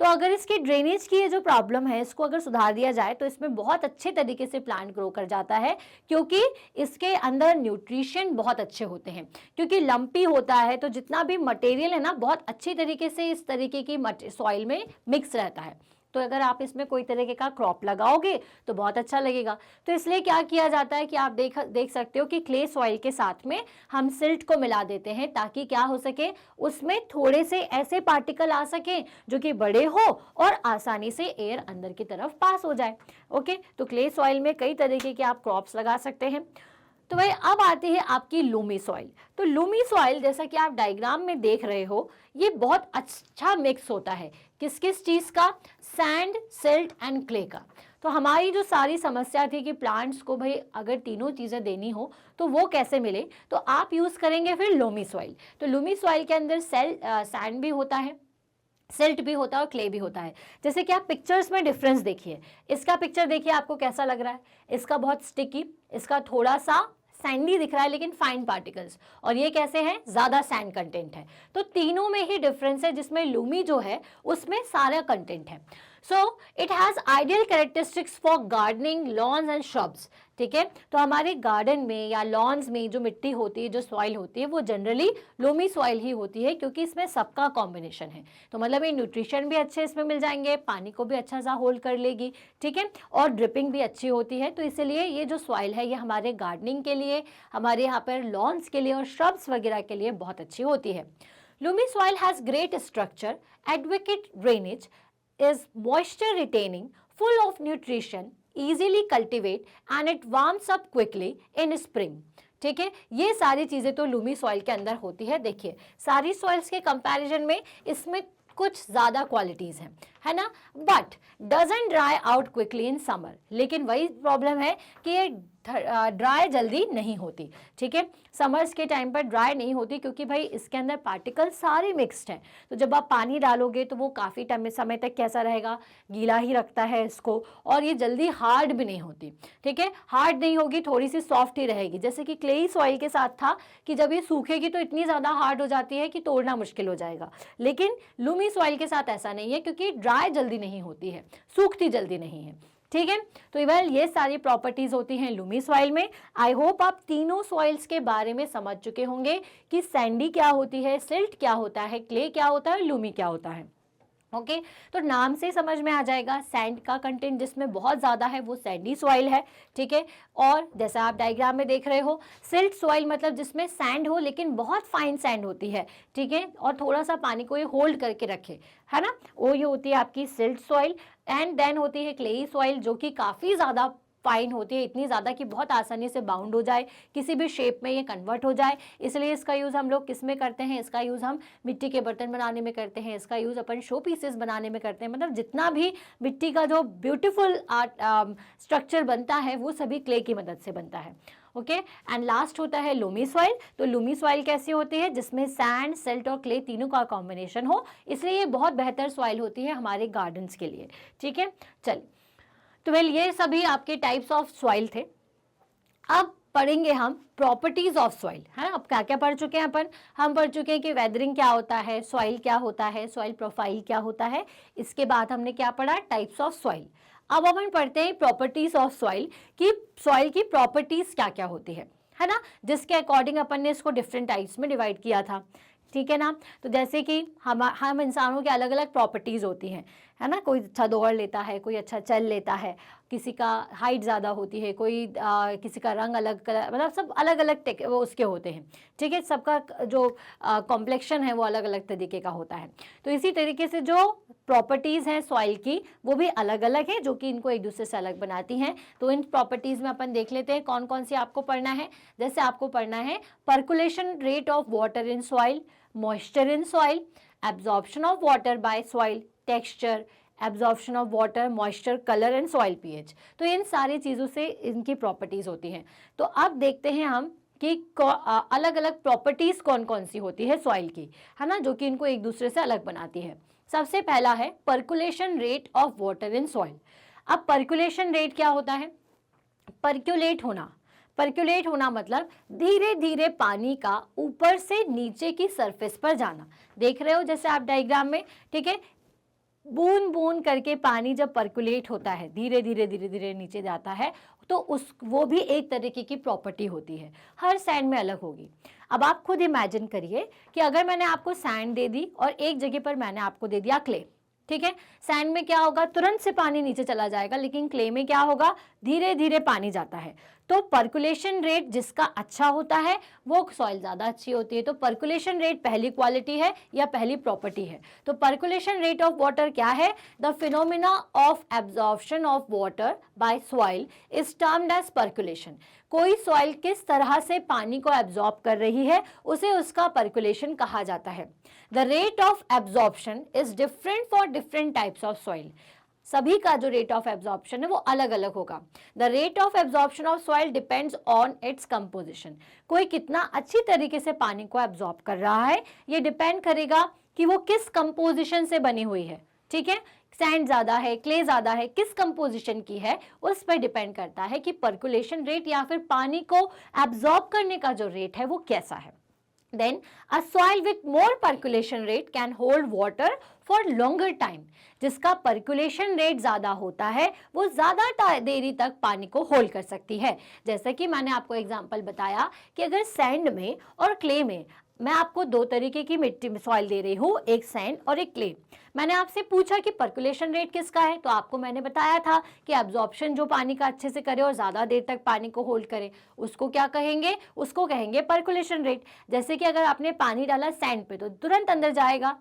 तो अगर इसकी ड्रेनेज की ये जो प्रॉब्लम है इसको अगर सुधार दिया जाए तो इसमें बहुत अच्छे तरीके से प्लांट ग्रो कर जाता है, क्योंकि इसके अंदर न्यूट्रिशन बहुत अच्छे होते हैं, क्योंकि लंपी होता है तो जितना भी मटेरियल है ना बहुत अच्छी तरीके से इस तरीके की सॉइल में मिक्स रहता है, तो अगर आप इसमें कोई तरीके का क्रॉप लगाओगे तो बहुत अच्छा लगेगा। तो इसलिए क्या किया जाता है कि आप देख सकते हो कि क्ले सॉइल के साथ में हम सिल्ट को मिला देते हैं, ताकि क्या हो सके, उसमें थोड़े से ऐसे पार्टिकल आ सके जो कि बड़े हो और आसानी से एयर अंदर की तरफ पास हो जाए। ओके, तो क्ले सॉइल में कई तरीके के आप क्रॉप्स लगा सकते हैं। तो भाई अब आती है आपकी लूमी सॉइल। तो लूमी सॉइल जैसा कि आप डायग्राम में देख रहे हो, ये बहुत अच्छा मिक्स होता है किस किस चीज़ का, सैंड, सिल्ट एंड क्ले का। तो हमारी जो सारी समस्या थी कि प्लांट्स को भाई अगर तीनों चीज़ें देनी हो तो वो कैसे मिले, तो आप यूज़ करेंगे फिर लूमी सॉइल। तो लूमी सॉइल के अंदर सैंड भी होता है, सिल्ट भी होता है और क्ले भी होता है। जैसे कि आप पिक्चर्स में डिफरेंस देखिए, इसका पिक्चर देखिए आपको कैसा लग रहा है, इसका बहुत स्टिकी, इसका थोड़ा सा सैंडी दिख रहा है लेकिन फाइन पार्टिकल्स, और ये कैसे हैं, ज़्यादा सैंड कंटेंट है। तो तीनों में ही डिफरेंस है, जिसमें लूमी जो है उसमें सारा कंटेंट है। So it has ideal characteristics for gardening, loans and shrubs. ठीक है, तो हमारे गार्डन में या लॉन्स में जो मिट्टी होती है, जो सॉइल होती है, वो जनरली लोमी सॉइल ही होती है, क्योंकि इसमें सबका कॉम्बिनेशन है। तो मतलब ये न्यूट्रिशन भी अच्छे इसमें मिल जाएंगे, पानी को भी अच्छा सा होल्ड कर लेगी, ठीक है, और ड्रिपिंग भी अच्छी होती है। तो इसलिए ये जो सॉइल है ये हमारे गार्डनिंग के लिए, हमारे यहाँ पर लॉन्स के लिए और श्रब्स वगैरह के लिए बहुत अच्छी होती है। Lumi soil has great structure, advocate drainage, is moisture retaining, full of nutrition, easily cultivate and it warms up quickly in spring। ठीक है, ये सारी चीज़ें तो लूमी सॉइल के अंदर होती है। देखिए सारी सॉइल्स के कंपैरिजन में इसमें कुछ ज़्यादा क्वालिटीज़ हैं, है ना, but doesn't dry out quickly in summer. लेकिन वही प्रॉब्लम है कि ये ड्राई जल्दी नहीं होती। ठीक है, समर्स के टाइम पर ड्राई नहीं होती, क्योंकि भाई इसके अंदर पार्टिकल सारे मिक्स्ड हैं। तो जब आप पानी डालोगे तो वो काफ़ी समय तक कैसा रहेगा, गीला ही रखता है इसको, और ये जल्दी हार्ड भी नहीं होती। ठीक है, हार्ड नहीं होगी, थोड़ी सी सॉफ्ट ही रहेगी। जैसे कि क्लेई सॉइल के साथ था कि जब ये सूखेगी तो इतनी ज़्यादा हार्ड हो जाती है कि तोड़ना मुश्किल हो जाएगा। लेकिन लूमी सॉइल के साथ ऐसा नहीं है, क्योंकि ड्राई जल्दी नहीं होती है, सूखती जल्दी नहीं है। ठीक है, तो वेल ये सारी प्रॉपर्टीज होती हैं लूमी सॉइल में। आई होप आप तीनों सॉइल्स के बारे में समझ चुके होंगे कि सैंडी क्या होती है, सिल्ट क्या होता है, क्ले क्या होता है, लूमी क्या होता है। ओके तो नाम से समझ में आ जाएगा, सैंड का कंटेंट जिसमें बहुत ज़्यादा है वो सैंडी सॉइल है। ठीक है, और जैसा आप डायग्राम में देख रहे हो, सिल्ट सॉइल मतलब जिसमें सैंड हो लेकिन बहुत फाइन सैंड होती है। ठीक है, और थोड़ा सा पानी को ये होल्ड करके रखे, है ना, वो ये होती है आपकी सिल्ट सॉइल। एंड देन होती है क्लेई सॉइल, जो कि काफ़ी ज़्यादा फाइन होती है, इतनी ज़्यादा कि बहुत आसानी से बाउंड हो जाए, किसी भी शेप में ये कन्वर्ट हो जाए। इसलिए इसका यूज़ हम लोग किस में करते हैं, इसका यूज़ हम मिट्टी के बर्तन बनाने में करते हैं, इसका यूज़ अपन शो पीसेस बनाने में करते हैं। मतलब जितना भी मिट्टी का जो ब्यूटीफुल आर्ट स्ट्रक्चर बनता है वो सभी क्ले की मदद से बनता है। ओके, एंड लास्ट होता है लूमी सॉइल। तो लूमी सॉइल कैसी होती है, जिसमें सैंड, सिल्ट और क्ले तीनों का कॉम्बिनेशन हो, इसलिए ये बहुत बेहतर सॉइल होती है हमारे गार्डन्स के लिए। ठीक है, चलिए, तो वेल ये सभी आपके टाइप्स ऑफ सॉइल थे। अब पढ़ेंगे हम प्रॉपर्टीज ऑफ सॉइल, है। अब क्या क्या पढ़ चुके हैं अपन, हम पढ़ चुके हैं कि वेदरिंग क्या होता है, सॉइल क्या होता है, सॉइल प्रोफाइल क्या होता है। इसके बाद हमने क्या पढ़ा, टाइप्स ऑफ सॉइल। अब अपन पढ़ते हैं प्रॉपर्टीज ऑफ सॉइल, कि सॉइल की प्रॉपर्टीज क्या क्या होती है ना, जिसके अकॉर्डिंग अपन ने इसको डिफरेंट टाइप्स में डिवाइड किया था। ठीक है ना, तो जैसे कि हम इंसानों की अलग अलग प्रॉपर्टीज़ होती हैं, है ना, कोई अच्छा दौड़ लेता है, कोई अच्छा चल लेता है, किसी का हाइट ज़्यादा होती है, कोई किसी का रंग अलग कलर, मतलब सब अलग अलग वो उसके होते हैं। ठीक है, सबका जो कॉम्प्लेक्शन है वो अलग अलग तरीके का होता है। तो इसी तरीके से जो प्रॉपर्टीज़ हैं सॉइल की वो भी अलग अलग है, जो कि इनको एक दूसरे से अलग बनाती हैं। तो इन प्रॉपर्टीज़ में अपन देख लेते हैं कौन कौन सी आपको पढ़ना है। जैसे आपको पढ़ना है percolation rate of water in soil, moisture in soil, absorption of water by soil, texture, absorption of water, moisture, colour and soil pH. तो इन सारी चीज़ों से इनकी प्रॉपर्टीज़ होती हैं। तो अब देखते हैं हम कि अलग अलग प्रॉपर्टीज़ कौन कौन सी होती है सॉइल की, है ना, जो कि इनको एक दूसरे से अलग बनाती है। सबसे पहला है percolation rate of water in soil. अब पर्कुलेशन रेट क्या होता है, पर्क्यूलेट होना। पर्क्यूलेट होना मतलब धीरे धीरे पानी का ऊपर से नीचे की सरफेस पर जाना। देख रहे हो जैसे आप डायग्राम में, ठीक है, बूंद बूंद करके पानी जब पर्कुलेट होता है, धीरे धीरे धीरे धीरे नीचे जाता है, तो वो भी एक तरीके की प्रॉपर्टी होती है, हर सैंड में अलग होगी। अब आप खुद इमेजिन करिए कि अगर मैंने आपको सैंड दे दी और एक जगह पर मैंने आपको दे दिया क्ले। ठीक है, सैंड में क्या होगा, तुरंत से पानी नीचे चला जाएगा, लेकिन क्ले में क्या होगा, धीरे धीरे पानी जाता है। तो पर्कुलेशन रेट जिसका अच्छा होता है वो सॉइल ज़्यादा अच्छी होती है। तो पर्कुलेशन रेट पहली क्वालिटी है या पहली प्रॉपर्टी है। तो पर्कुलेशन रेट ऑफ वाटर क्या है, the phenomena of absorption of water by soil is termed as percolation. कोई सॉइल किस तरह से पानी को एब्जॉर्ब कर रही है उसे उसका पर्कुलेशन कहा जाता है। The rate of absorption is different for different types of soil. सभी का जो रेट ऑफ एब्जॉर्प्शन है वो अलग अलग होगा। The rate of absorption of soil depends on its composition. कोई कितना अच्छी तरीके से पानी को एब्जॉर्ब कर रहा है ये डिपेंड करेगा कि वो किस कंपोजिशन से बनी हुई है। ठीक है, सैंड ज़्यादा है, क्ले ज़्यादा है, किस कंपोजिशन की है, उस पर डिपेंड करता है कि पर्कुलेशन रेट या फिर पानी को एब्जॉर्ब करने का जो रेट है वो कैसा है। Then a soil with more percolation rate can hold water for longer time. जिसका percolation rate ज़्यादा होता है वो ज़्यादा देरी तक पानी को होल्ड कर सकती है। जैसे कि मैंने आपको एग्जांपल बताया कि अगर सैंड में और क्ले में, मैं आपको दो तरीके की मिट्टी सॉइल दे रही हूँ, एक सैंड और एक क्ले। मैंने आपसे पूछा कि पर्कुलेशन रेट किसका है, तो आपको मैंने बताया था कि एब्जॉर्प्शन जो पानी का अच्छे से करे और ज़्यादा देर तक पानी को होल्ड करे, उसको क्या कहेंगे, उसको कहेंगे पर्कुलेशन रेट। जैसे कि अगर आपने पानी डाला सैंड पे तो तुरंत अंदर जाएगा,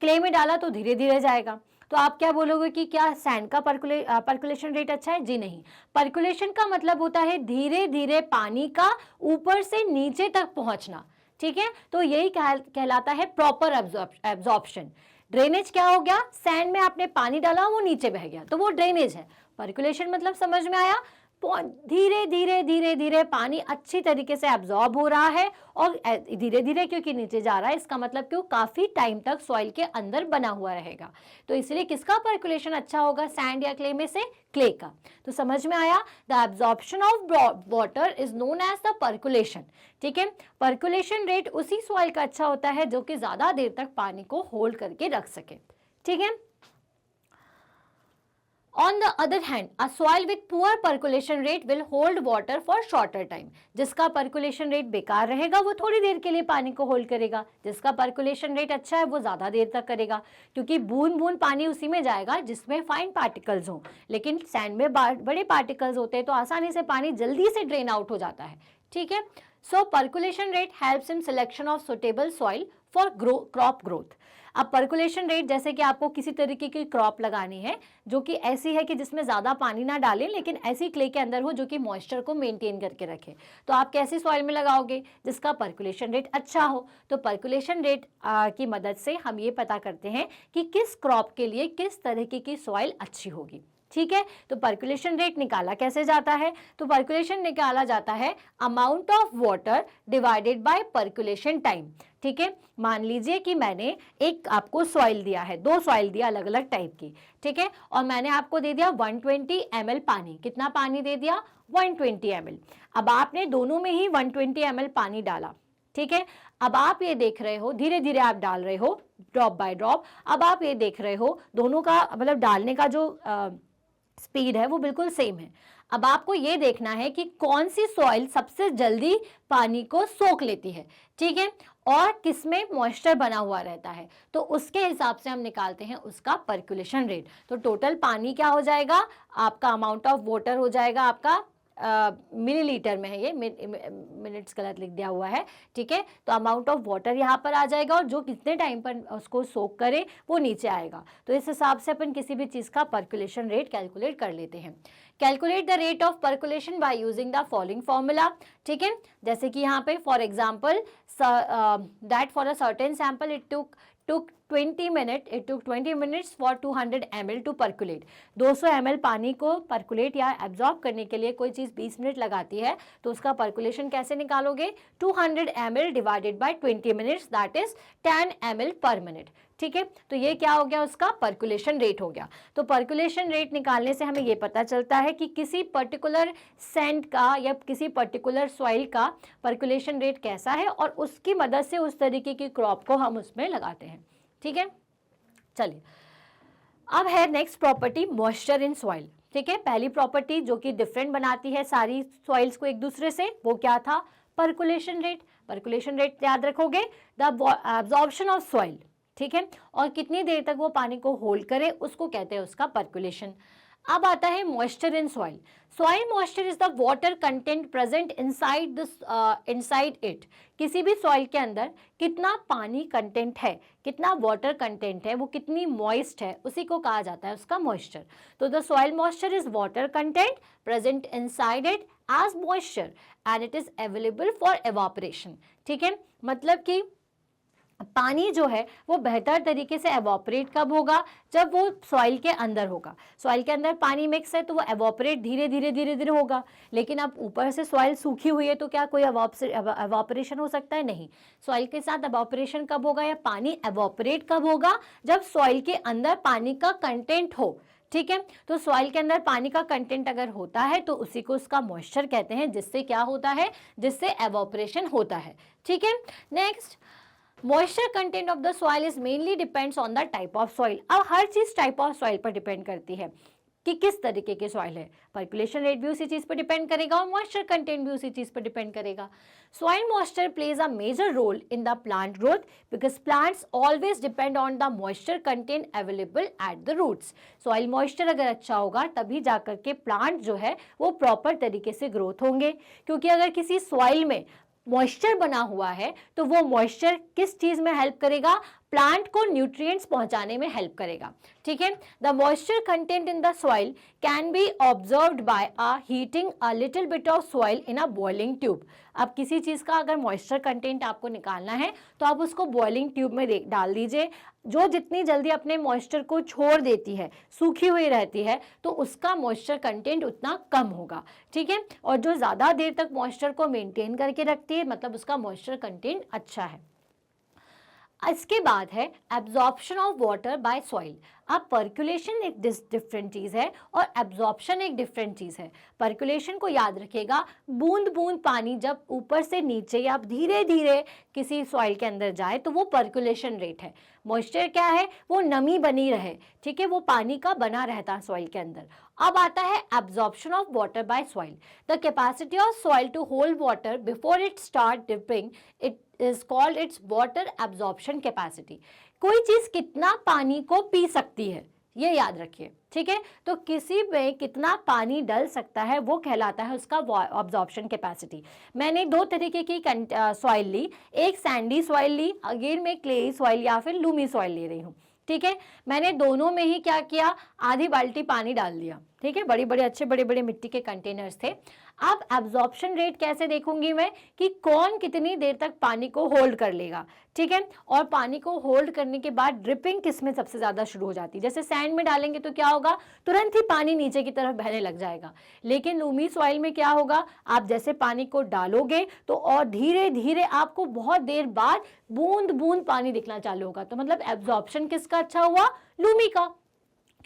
क्ले में डाला तो धीरे धीरे जाएगा। तो आप क्या बोलोगे कि क्या सैंड का पर्कुलेशन रेट अच्छा है? जी नहीं। पर्कुलेशन का मतलब होता है धीरे धीरे पानी का ऊपर से नीचे तक पहुंचना, ठीक है। तो यही कहलाता है प्रॉपर एब्जॉर्प्शन। ड्रेनेज क्या हो गया, सैंड में आपने पानी डाला वो नीचे बह गया तो वो ड्रेनेज है। पर्कुलेशन मतलब समझ में आया, धीरे धीरे धीरे धीरे पानी अच्छी तरीके से एब्जॉर्ब हो रहा है, और धीरे धीरे क्योंकि नीचे जा रहा है इसका मतलब कि वो काफी टाइम तक सॉइल के अंदर बना हुआ रहेगा। तो इसलिए किसका पर्कुलेशन अच्छा होगा, सैंड या क्ले में से? क्ले का। तो समझ में आया, the absorption of water is known as the percolation, ठीक है। पर्कुलेशन रेट उसी सॉइल का अच्छा होता है जो कि ज्यादा देर तक पानी को होल्ड करके रख सके, ठीक है। On the other hand, a soil with poor percolation rate will hold water for shorter time. जिसका percolation rate बेकार रहेगा वो थोड़ी देर के लिए पानी को होल्ड करेगा, जिसका percolation rate अच्छा है वो ज़्यादा देर तक करेगा, क्योंकि बूंद बूंद पानी उसी में जाएगा जिसमें फाइन पार्टिकल्स हों। लेकिन सैंड में बड़े पार्टिकल्स होते हैं तो आसानी से पानी जल्दी से ड्रेन आउट हो जाता है, ठीक है। सो percolation rate helps in selection of suitable soil for crop growth. अब पर्कुलेशन रेट, जैसे कि आपको किसी तरीके की क्रॉप लगानी है जो कि ऐसी है कि जिसमें ज़्यादा पानी ना डालें लेकिन ऐसी क्ले के अंदर हो जो कि मॉइस्चर को मेंटेन करके रखे, तो आप कैसी सॉइल में लगाओगे, जिसका पर्कुलेशन रेट अच्छा हो। तो पर्कुलेशन रेट की मदद से हम ये पता करते हैं कि किस क्रॉप के लिए किस तरीके की सॉइल अच्छी होगी, ठीक है। तो पर्कुलेशन रेट निकाला कैसे जाता है, तो पर्कुलेशन निकाला जाता है amount of water divided by percolation time, ठीक है। मान लीजिए कि मैंने एक आपको सॉइल दिया है, दो सॉइल दिया अलग अलग टाइप की, ठीक है, और मैंने आपको दे दिया 120 ml पानी। कितना पानी दे दिया? 120 ml। अब आपने दोनों में ही 120 ml पानी डाला, ठीक है। अब आप ये देख रहे हो धीरे धीरे आप डाल रहे हो ड्रॉप बाय ड्रॉप। अब आप ये देख रहे हो दोनों का मतलब डालने का जो स्पीड है वो बिल्कुल सेम है। अब आपको ये देखना है कि कौन सी सॉइल सबसे जल्दी पानी को सोख लेती है, ठीक है, और किसमें मॉइस्चर बना हुआ रहता है, तो उसके हिसाब से हम निकालते हैं उसका पर्कुलेशन रेट। तो टोटल पानी क्या हो जाएगा आपका, अमाउंट ऑफ वाटर हो जाएगा आपका मिलीलीटर में है, ये मिनट्स गलत लिख दिया हुआ है, ठीक है। तो अमाउंट ऑफ वाटर यहाँ पर आ जाएगा और जो कितने टाइम पर उसको सोक करे वो नीचे आएगा। तो इस हिसाब से अपन किसी भी चीज़ का पर्कुलेशन रेट कैलकुलेट कर लेते हैं। Calculate the rate of percolation by using the following formula, ठीक है। जैसे कि यहाँ पे for example that for a certain sample it took 20 minutes for 200 ml to percolate। 200 ml पानी को पर्कुलेट या एब्जॉर्ब करने के लिए कोई चीज़ 20 मिनट लगाती है, तो उसका पर्कुलेशन कैसे निकालोगे, 200 ml divided by 20 minutes, that is 10 ml पर मिनट, ठीक है। तो ये क्या हो गया, उसका पर्कुलेशन रेट हो गया। तो पर्कुलेशन रेट निकालने से हमें ये पता चलता है कि किसी पर्टिकुलर सैंड का या किसी पर्टिकुलर सॉइल का पर्कुलेशन रेट कैसा है, और उसकी मदद से उस तरीके की क्रॉप को हम उसमें लगाते हैं, ठीक है। चलिए अब है next property, moisture in soil, ठीक है। पहली प्रॉपर्टी जो कि डिफरेंट बनाती है सारी सॉइल्स को एक दूसरे से, वो क्या था, पर्कुलेशन रेट। पर्कुलेशन रेट याद रखोगे, द एब्जॉर्प्शन ऑफ सॉइल, ठीक है, और कितनी देर तक वो पानी को होल्ड करे उसको कहते हैं उसका पर्कुलेशन। अब आता है moisture in soil. Soil moisture is the water content present inside it. किसी भी सॉइल के अंदर कितना पानी कंटेंट है, कितना वाटर कंटेंट है, वो कितनी मॉइस्ट है, उसी को कहा जाता है उसका मॉइस्चर। तो the soil moisture is water content present inside it as moisture and it is available for evaporation, ठीक है। मतलब कि पानी जो है वो बेहतर तरीके से एवोपरेट कब होगा, जब वो सॉइल के अंदर होगा। सॉइल के अंदर पानी मिक्स है तो वो एवोपरेट धीरे धीरे धीरे धीरे होगा। लेकिन अब ऊपर से सॉइल सूखी हुई है तो क्या कोई एवोपरेशन हो सकता है? नहीं। सॉइल के साथ एवोपरेशन कब होगा या पानी एवोपरेट कब होगा? जब सॉइल के अंदर पानी का कंटेंट हो। ठीक है, तो सॉइल के अंदर पानी का कंटेंट अगर होता है तो उसी को उसका मॉइस्चर कहते हैं, जिससे क्या होता है, जिससे एवोपरेशन होता है। ठीक है, next, moisture content of the soil is mainly depends on the type of soil. अब हर चीज टाइप ऑफ सॉइल पर डिपेंड करती है कि किस तरीके की सॉइल है। पर्कुलेशन रेट भी उसी चीज पर डिपेंड करेगा और मॉइस्चर कंटेंट भी उसी चीज पर डिपेंड करेगा। Soil moisture plays a major role in the plant growth because plants always depend on the moisture content available at the roots. Soil moisture अगर अच्छा होगा तभी जाकर के प्लांट जो है वो प्रॉपर तरीके से ग्रोथ होंगे, क्योंकि अगर किसी सॉइल में मॉइस्चर बना हुआ है तो वो मॉइस्चर किस चीज में हेल्प करेगा? प्लांट को न्यूट्रिएंट्स पहुंचाने में हेल्प करेगा। ठीक है, the moisture content in the soil can be observed bye a heating a little bit of soil in a boiling tube. अब किसी चीज का अगर मॉइस्चर कंटेंट आपको निकालना है तो आप उसको बॉइलिंग ट्यूब में डाल दीजिए। जो जितनी जल्दी अपने मॉइस्चर को छोड़ देती है, सूखी हुई रहती है, तो उसका मॉइस्चर कंटेंट उतना कम होगा। ठीक है, और जो ज्यादा देर तक मॉइस्चर को मेंटेन करके रखती है मतलब उसका मॉइस्चर कंटेंट अच्छा है। इसके बाद है absorption of water by soil. अब पर्कुलेशन एक डिफरेंट चीज है और एब्जॉर्प्शन एक डिफरेंट चीज है। पर्कुलेशन को याद रखिएगा, बूंद बूंद पानी जब ऊपर से नीचे या धीरे धीरे किसी सॉइल के अंदर जाए तो वो पर्कुलेशन रेट है। मॉइस्चर क्या है? वो नमी बनी रहे। ठीक है, वो पानी का बना रहता है सॉइल के अंदर। अब आता है absorption of water by soil. The capacity of soil to hold water before it start dripping it is called its water absorption capacity. कोई चीज कितना पानी को पी सकती है ये याद रखिए। ठीक है, तो किसी में कितना पानी डल सकता है वो कहलाता है उसका अब्जॉर्प्शन कैपेसिटी। मैंने दो तरीके की सॉइल ली, एक सैंडी सॉइल ली, अगेन में क्लेई सॉइल या फिर लूमी सॉइल ले रही हूँ। ठीक है, मैंने दोनों में ही क्या किया, आधी बाल्टी पानी डाल दिया। ठीक है, बड़े बड़े अच्छे बड़े बड़े मिट्टी के कंटेनर्स थे। अब एब्जॉर्प्शन रेट कैसे देखूंगी मैं कि कौन कितनी देर तक पानी को होल्ड कर लेगा। ठीक है, और पानी को होल्ड करने के बाद ड्रिपिंग किस में सबसे ज्यादा शुरू हो जाती है। जैसे सैंड में डालेंगे तो क्या होगा, तुरंत ही पानी नीचे की तरफ बहने लग जाएगा। लेकिन लूमी सॉइल में क्या होगा, आप जैसे पानी को डालोगे तो और धीरे धीरे आपको बहुत देर बाद बूंद बूंद पानी दिखना चालू होगा। तो मतलब एब्जॉर्प्शन किसका अच्छा हुआ? लूमी का,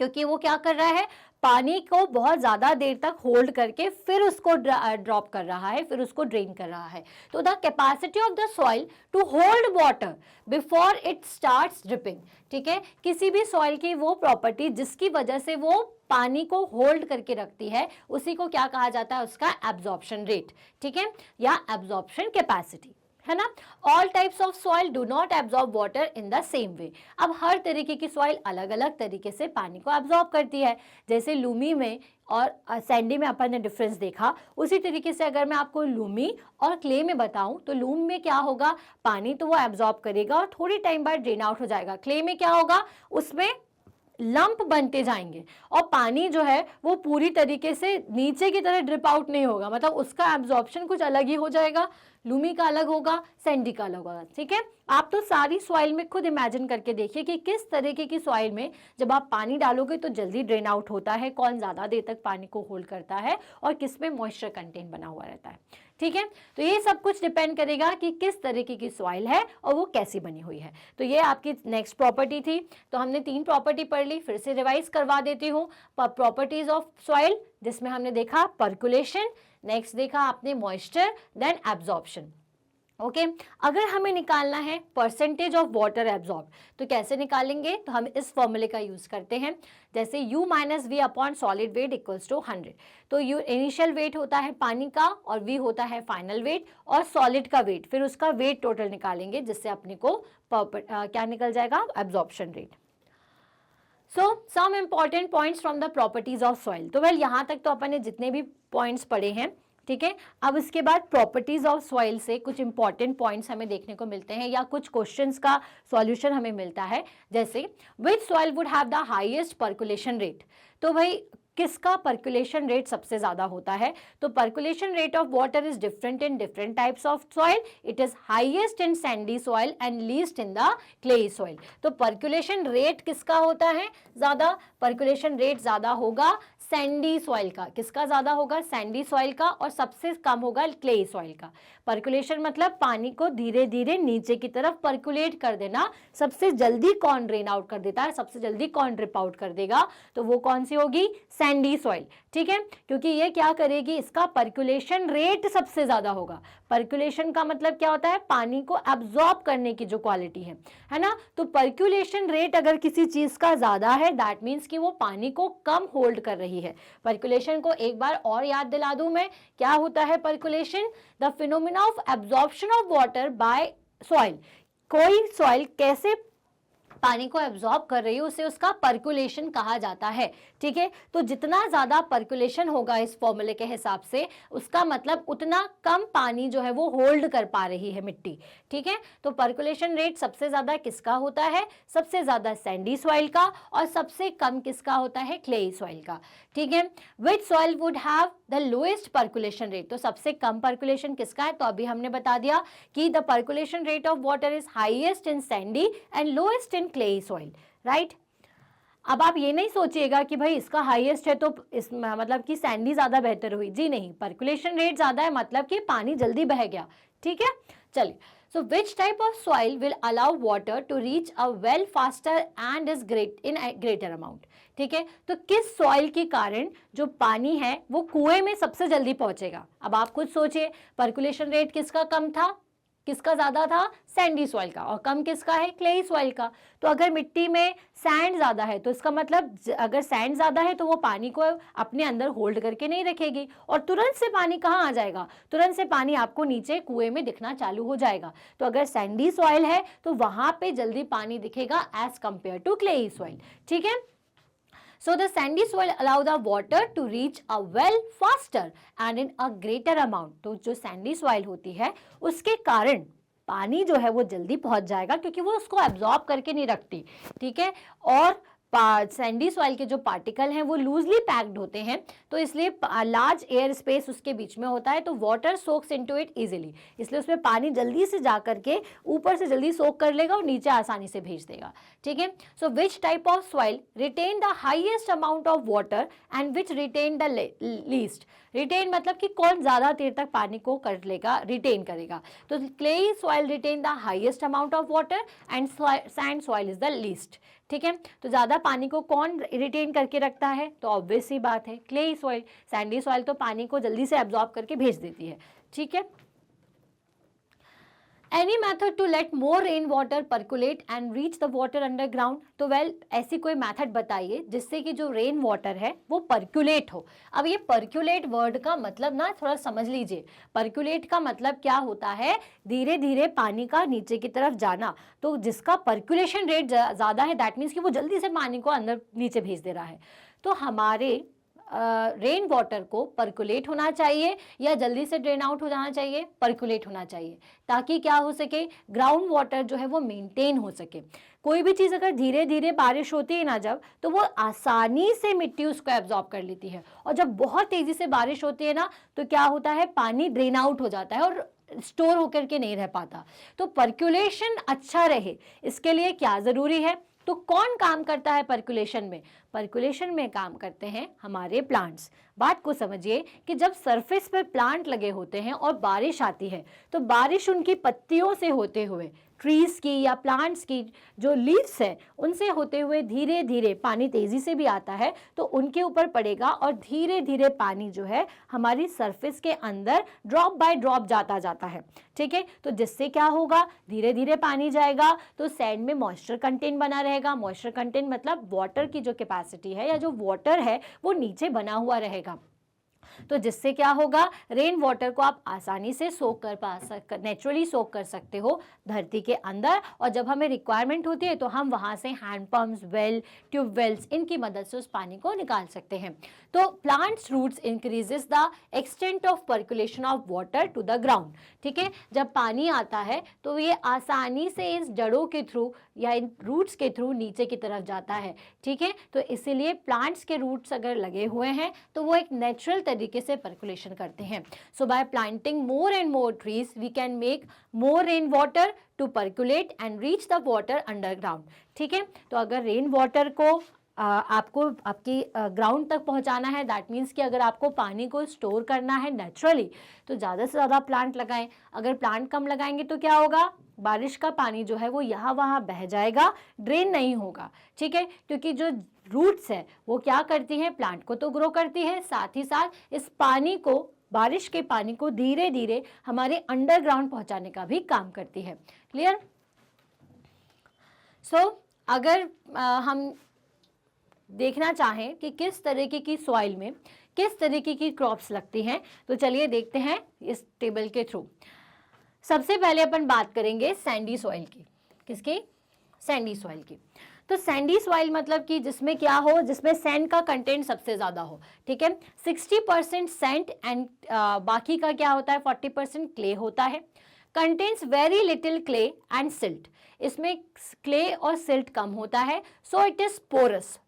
क्योंकि वो क्या कर रहा है, पानी को बहुत ज्यादा देर तक होल्ड करके फिर उसको ड्रॉप कर रहा है, फिर उसको ड्रेन कर रहा है। तो the capacity of the soil to hold water before it starts dripping. ठीक है, किसी भी सॉइल की वो प्रॉपर्टी जिसकी वजह से वो पानी को होल्ड करके रखती है उसी को क्या कहा जाता है, उसका एब्जॉर्प्शन रेट। ठीक है, या एब्जॉर्प्शन कैपेसिटी, है ना। All types of soil do not absorb water in the same way. अब हर तरीके की सॉइल अलग अलग तरीके से पानी को एब्जॉर्ब करती है। जैसे लूमी में और सैंडी में अपन ने डिफरेंस देखा, उसी तरीके से अगर मैं आपको लूमी और क्ले में बताऊं तो लूम में क्या होगा, पानी तो वो एब्जॉर्ब करेगा और थोड़ी टाइम बाद ड्रेन आउट हो जाएगा। क्ले में क्या होगा, उसमें लंप बनते जाएंगे और पानी जो है वो पूरी तरीके से नीचे की तरह ड्रिप आउट नहीं होगा, मतलब उसका एब्जॉर्प्शन कुछ अलग ही हो जाएगा। लूमी का अलग होगा, सैंडी का अलग होगा। ठीक है, आप तो सारी सॉइल में खुद इमेजिन करके देखिए कि किस तरीके की सॉइल में जब आप पानी डालोगे तो जल्दी ड्रेन आउट होता है, कौन ज्यादा देर तक पानी को होल्ड करता है और किस में मॉइस्चर कंटेंट बना हुआ रहता है। ठीक है, तो ये सब कुछ डिपेंड करेगा कि किस तरीके की सॉइल है और वो कैसी बनी हुई है। तो ये आपकी नेक्स्ट प्रॉपर्टी थी। तो हमने 3 प्रॉपर्टी पढ़ ली, फिर से रिवाइज करवा देती हूँ। प्रॉपर्टीज ऑफ सॉइल, जिसमें हमने देखा पर्कुलेशन, नेक्स्ट देखा आपने मॉइस्चर, देन एब्जॉर्प्शन। ओके, अगर हमें निकालना है परसेंटेज ऑफ वाटर एब्जॉर्ब तो कैसे निकालेंगे, तो हम इस फॉर्मूले का यूज करते हैं। जैसे U minus V upon solid weight equals to 100। तो U इनिशियल वेट होता है पानी का और V होता है फाइनल वेट और सॉलिड का वेट, फिर उसका वेट टोटल निकालेंगे जिससे अपने को क्या निकल जाएगा, absorption rate. So some important points from the properties of soil. तो वेल यहाँ तक तो अपन ने जितने भी पॉइंट्स पढ़े हैं, ठीक है। अब इसके बाद प्रॉपर्टीज ऑफ सॉइल से कुछ इंपॉर्टेंट पॉइंट्स हमें देखने को मिलते हैं या कुछ क्वेश्चंस का सॉल्यूशन हमें मिलता है। जैसे विच soil would have the highest percolation rate. तो भाई किसका पर्कुलेशन रेट सबसे ज्यादा होता है? तो percolation rate of water is different in different types of soil. It is highest in sandy soil and least in the clayey soil. तो पर्कुलेशन रेट किसका होता है ज्यादा? पर्कुलेशन रेट ज्यादा होगा सैंडी सॉइल का. किसका ज्यादा होगा? सैंडी सॉइल का. और सबसे कम होगा क्लेई सॉइल का. पर्कुलेशन मतलब पानी को धीरे धीरे नीचे की तरफ पर्कुलेट कर देना. सबसे जल्दी कौन ड्रेन आउट कर देता है, सबसे जल्दी कौन ड्रिप आउट कर देगा, तो वो कौन सी होगी? Sandy soil. ठीक है, क्योंकि ये क्या करेगी, इसका पर्कुलेशन रेट सबसे ज्यादा होगा. पर्कुलेशन का मतलब क्या होता है? पानी को एब्जॉर्ब करने की जो क्वालिटी है ना. तो पर्कुलेशन रेट अगर किसी चीज का ज्यादा है, दैट मीन्स कि वो पानी को कम होल्ड कर रही है. पर्कुलेशन को एक बार और याद दिला दूं मैं, क्या होता है percolation? The phenomena of absorption of water by soil. कोई सॉइल कैसे पानी को एब्जॉर्ब कर रही है उसे उसका पर्कुलेशन कहा जाता है. ठीक है, तो जितना ज्यादा पर्कुलेशन होगा इस फॉर्मूले के हिसाब से, उसका मतलब उतना कम पानी जो है वो होल्ड कर पा रही है मिट्टी. ठीक है, तो पर्कुलेशन रेट सबसे ज्यादा किसका होता है? सबसे ज्यादा सैंडी सॉइल का, और सबसे कम किसका होता है? क्लेई सॉइल का. ठीक है, विच soil would have the lowest percolation rate? तो सबसे कम पर्कुलेशन किसका है? तो अभी हमने बता दिया कि the percolation rate of water is highest in Sandy and lowest in clayey soil. Right, अब आप ये नहीं सोचिएगा कि भाई इसका हाईएस्ट है तो इस मतलब कि सैंडी ज्यादा बेहतर हुई. जी नहीं, पर्कुलेशन रेट ज्यादा है मतलब कि पानी जल्दी बह गया. ठीक है, चलिए. So which type of soil will allow water to reach a well faster and is in a greater amount? ठीक है, तो किस सॉइल के कारण जो पानी है वो कुएं में सबसे जल्दी पहुंचेगा? अब आप खुद सोचिए, पर्कुलेशन रेट किसका कम था, किसका ज्यादा था? सैंडी सॉइल का. और कम किसका है? क्लेई सॉइल का. तो अगर मिट्टी में सैंड ज्यादा है तो इसका मतलब अगर सैंड ज्यादा है तो वो पानी को अपने अंदर होल्ड करके नहीं रखेगी, और तुरंत से पानी कहाँ आ जाएगा? तुरंत से पानी आपको नीचे कुएं में दिखना चालू हो जाएगा. तो अगर सैंडी सॉइल है तो वहां पे जल्दी पानी दिखेगा as compare to clayey soil. ठीक है, so the sandy soil allow the water to reach a well faster and in a greater amount. तो जो सैंडी सॉइल होती है उसके कारण पानी जो है वो जल्दी पहुंच जाएगा, क्योंकि वो उसको एब्जॉर्ब करके नहीं रखती. ठीक है, और सैंडी सॉइल के जो पार्टिकल हैं वो लूजली पैक्ड होते हैं, तो इसलिए लार्ज एयर स्पेस उसके बीच में होता है, तो water socks into it easily. इसलिए उसमें पानी जल्दी से जा करके ऊपर से जल्दी सोक कर लेगा और नीचे आसानी से भेज देगा. ठीक है, so which type of soil retain the highest amount of water and which retain the least? Retain मतलब कि कौन ज्यादा देर तक पानी को कर लेगा, रिटेन करेगा. तो clayey soil retain the highest amount of water and sand soil is the least. ठीक है, तो ज्यादा पानी को कौन रिटेन करके रखता है? तो ऑब्वियस सी बात है क्लेई सॉइल. सैंडी सॉइल तो पानी को जल्दी से एब्जॉर्ब करके भेज देती है. ठीक है, any method to let more rain water percolate and reach the water underground? तो वेल, ऐसी कोई मैथड बताइए जिससे कि जो रेन वाटर है वो पर्कुलेट हो. अब ये पर्कुलेट वर्ड का मतलब ना थोड़ा समझ लीजिए. पर्कुलेट का मतलब क्या होता है? धीरे धीरे पानी का नीचे की तरफ जाना. तो जिसका पर्कुलेशन रेट ज्यादा है दैट मीन्स कि वो जल्दी से पानी को अंदर नीचे भेज दे रहा है. तो हमारे रेन वाटर को पर्कुलेट होना चाहिए या जल्दी से ड्रेन आउट हो जाना चाहिए? पर्कुलेट होना चाहिए, ताकि क्या हो सके? ग्राउंड वाटर जो है वो मेंटेन हो सके. कोई भी चीज़ अगर धीरे धीरे बारिश होती है ना जब, तो वो आसानी से मिट्टी उसको एब्जॉर्ब कर लेती है, और जब बहुत तेजी से बारिश होती है ना तो क्या होता है? पानी ड्रेन आउट हो जाता है और स्टोर होकर के नहीं रह पाता. तो पर्कुलेशन अच्छा रहे इसके लिए क्या जरूरी है? तो कौन काम करता है पर्कुलेशन में? पर्कुलेशन में काम करते हैं हमारे प्लांट्स. बात को समझिए कि जब सरफेस पर प्लांट लगे होते हैं और बारिश आती है, तो बारिश उनकी पत्तियों से होते हुए, ट्रीज की या प्लांट्स की जो लीव्स है उनसे होते हुए धीरे धीरे पानी तेजी से भी आता है, तो उनके ऊपर पड़ेगा और धीरे धीरे पानी जो है हमारी सरफेस के अंदर ड्रॉप बाय ड्रॉप जाता है. ठीक है, तो जिससे क्या होगा? धीरे धीरे पानी जाएगा तो सैंड में मॉइस्चर कंटेंट बना रहेगा. मॉइस्चर कंटेंट मतलब वाटर की जो कैपेसिटी है या जो वाटर है वो नीचे बना हुआ रहेगा. तो जिससे क्या होगा, रेन वाटर को आप आसानी से नेचुरली सोक कर सकते हो धरती के अंदर, और जब हमें रिक्वायरमेंट होती है तो हम वहाँ से हैंड पम्प्स, वेल, ट्यूबवेल्स, इनकी मदद से उस पानी को निकाल सकते हैं। तो plants roots increases the extent of percolation of water to the ground, ठीक है। जब पानी आता है तो ये आसानी से इस जड़ों के थ्रू या इन रूट्स के थ्रू नीचे की तरफ जाता है, ठीक है। तो इसीलिए प्लांट्स के रूट्स अगर लगे हुए हैं तो वो एक नेचुरल तरीके से पर्कुलेशन करते हैं। So by planting more and more trees we can make more rain water to percolate and reach the water underground, ठीक है। तो अगर रेन वाटर को आपको आपकी ग्राउंड तक पहुंचाना है, दैट मीन्स कि अगर आपको पानी को स्टोर करना है नेचुरली तो ज़्यादा से ज़्यादा प्लांट लगाएं। अगर प्लांट कम लगाएंगे तो क्या होगा, बारिश का पानी जो है वो यहाँ वहाँ बह जाएगा, ड्रेन नहीं होगा, ठीक है। क्योंकि जो रूट्स है वो क्या करती हैं, प्लांट को तो ग्रो करती है, साथ ही साथ इस पानी को, बारिश के पानी को धीरे धीरे हमारे अंडरग्राउंड पहुँचाने का भी काम करती है। क्लियर? सो अगर हम देखना चाहें कि किस तरीके की सॉइल में किस तरीके की क्रॉप्स लगती हैं, तो चलिए देखते हैं इस टेबल के थ्रू। सबसे पहले अपन बात करेंगे सैंडी सॉइल की। किसकी? सैंडी सॉइल की। तो सैंडी सॉइल मतलब कि जिसमें क्या हो, जिसमें सैंड का कंटेंट सबसे ज़्यादा हो, ठीक है। 60% सैंड एंड बाकी का क्या होता है, 40% क्ले होता है। Contains very little clay and silt, इसमें क्ले और सिल्ट कम होता है। So it is porous.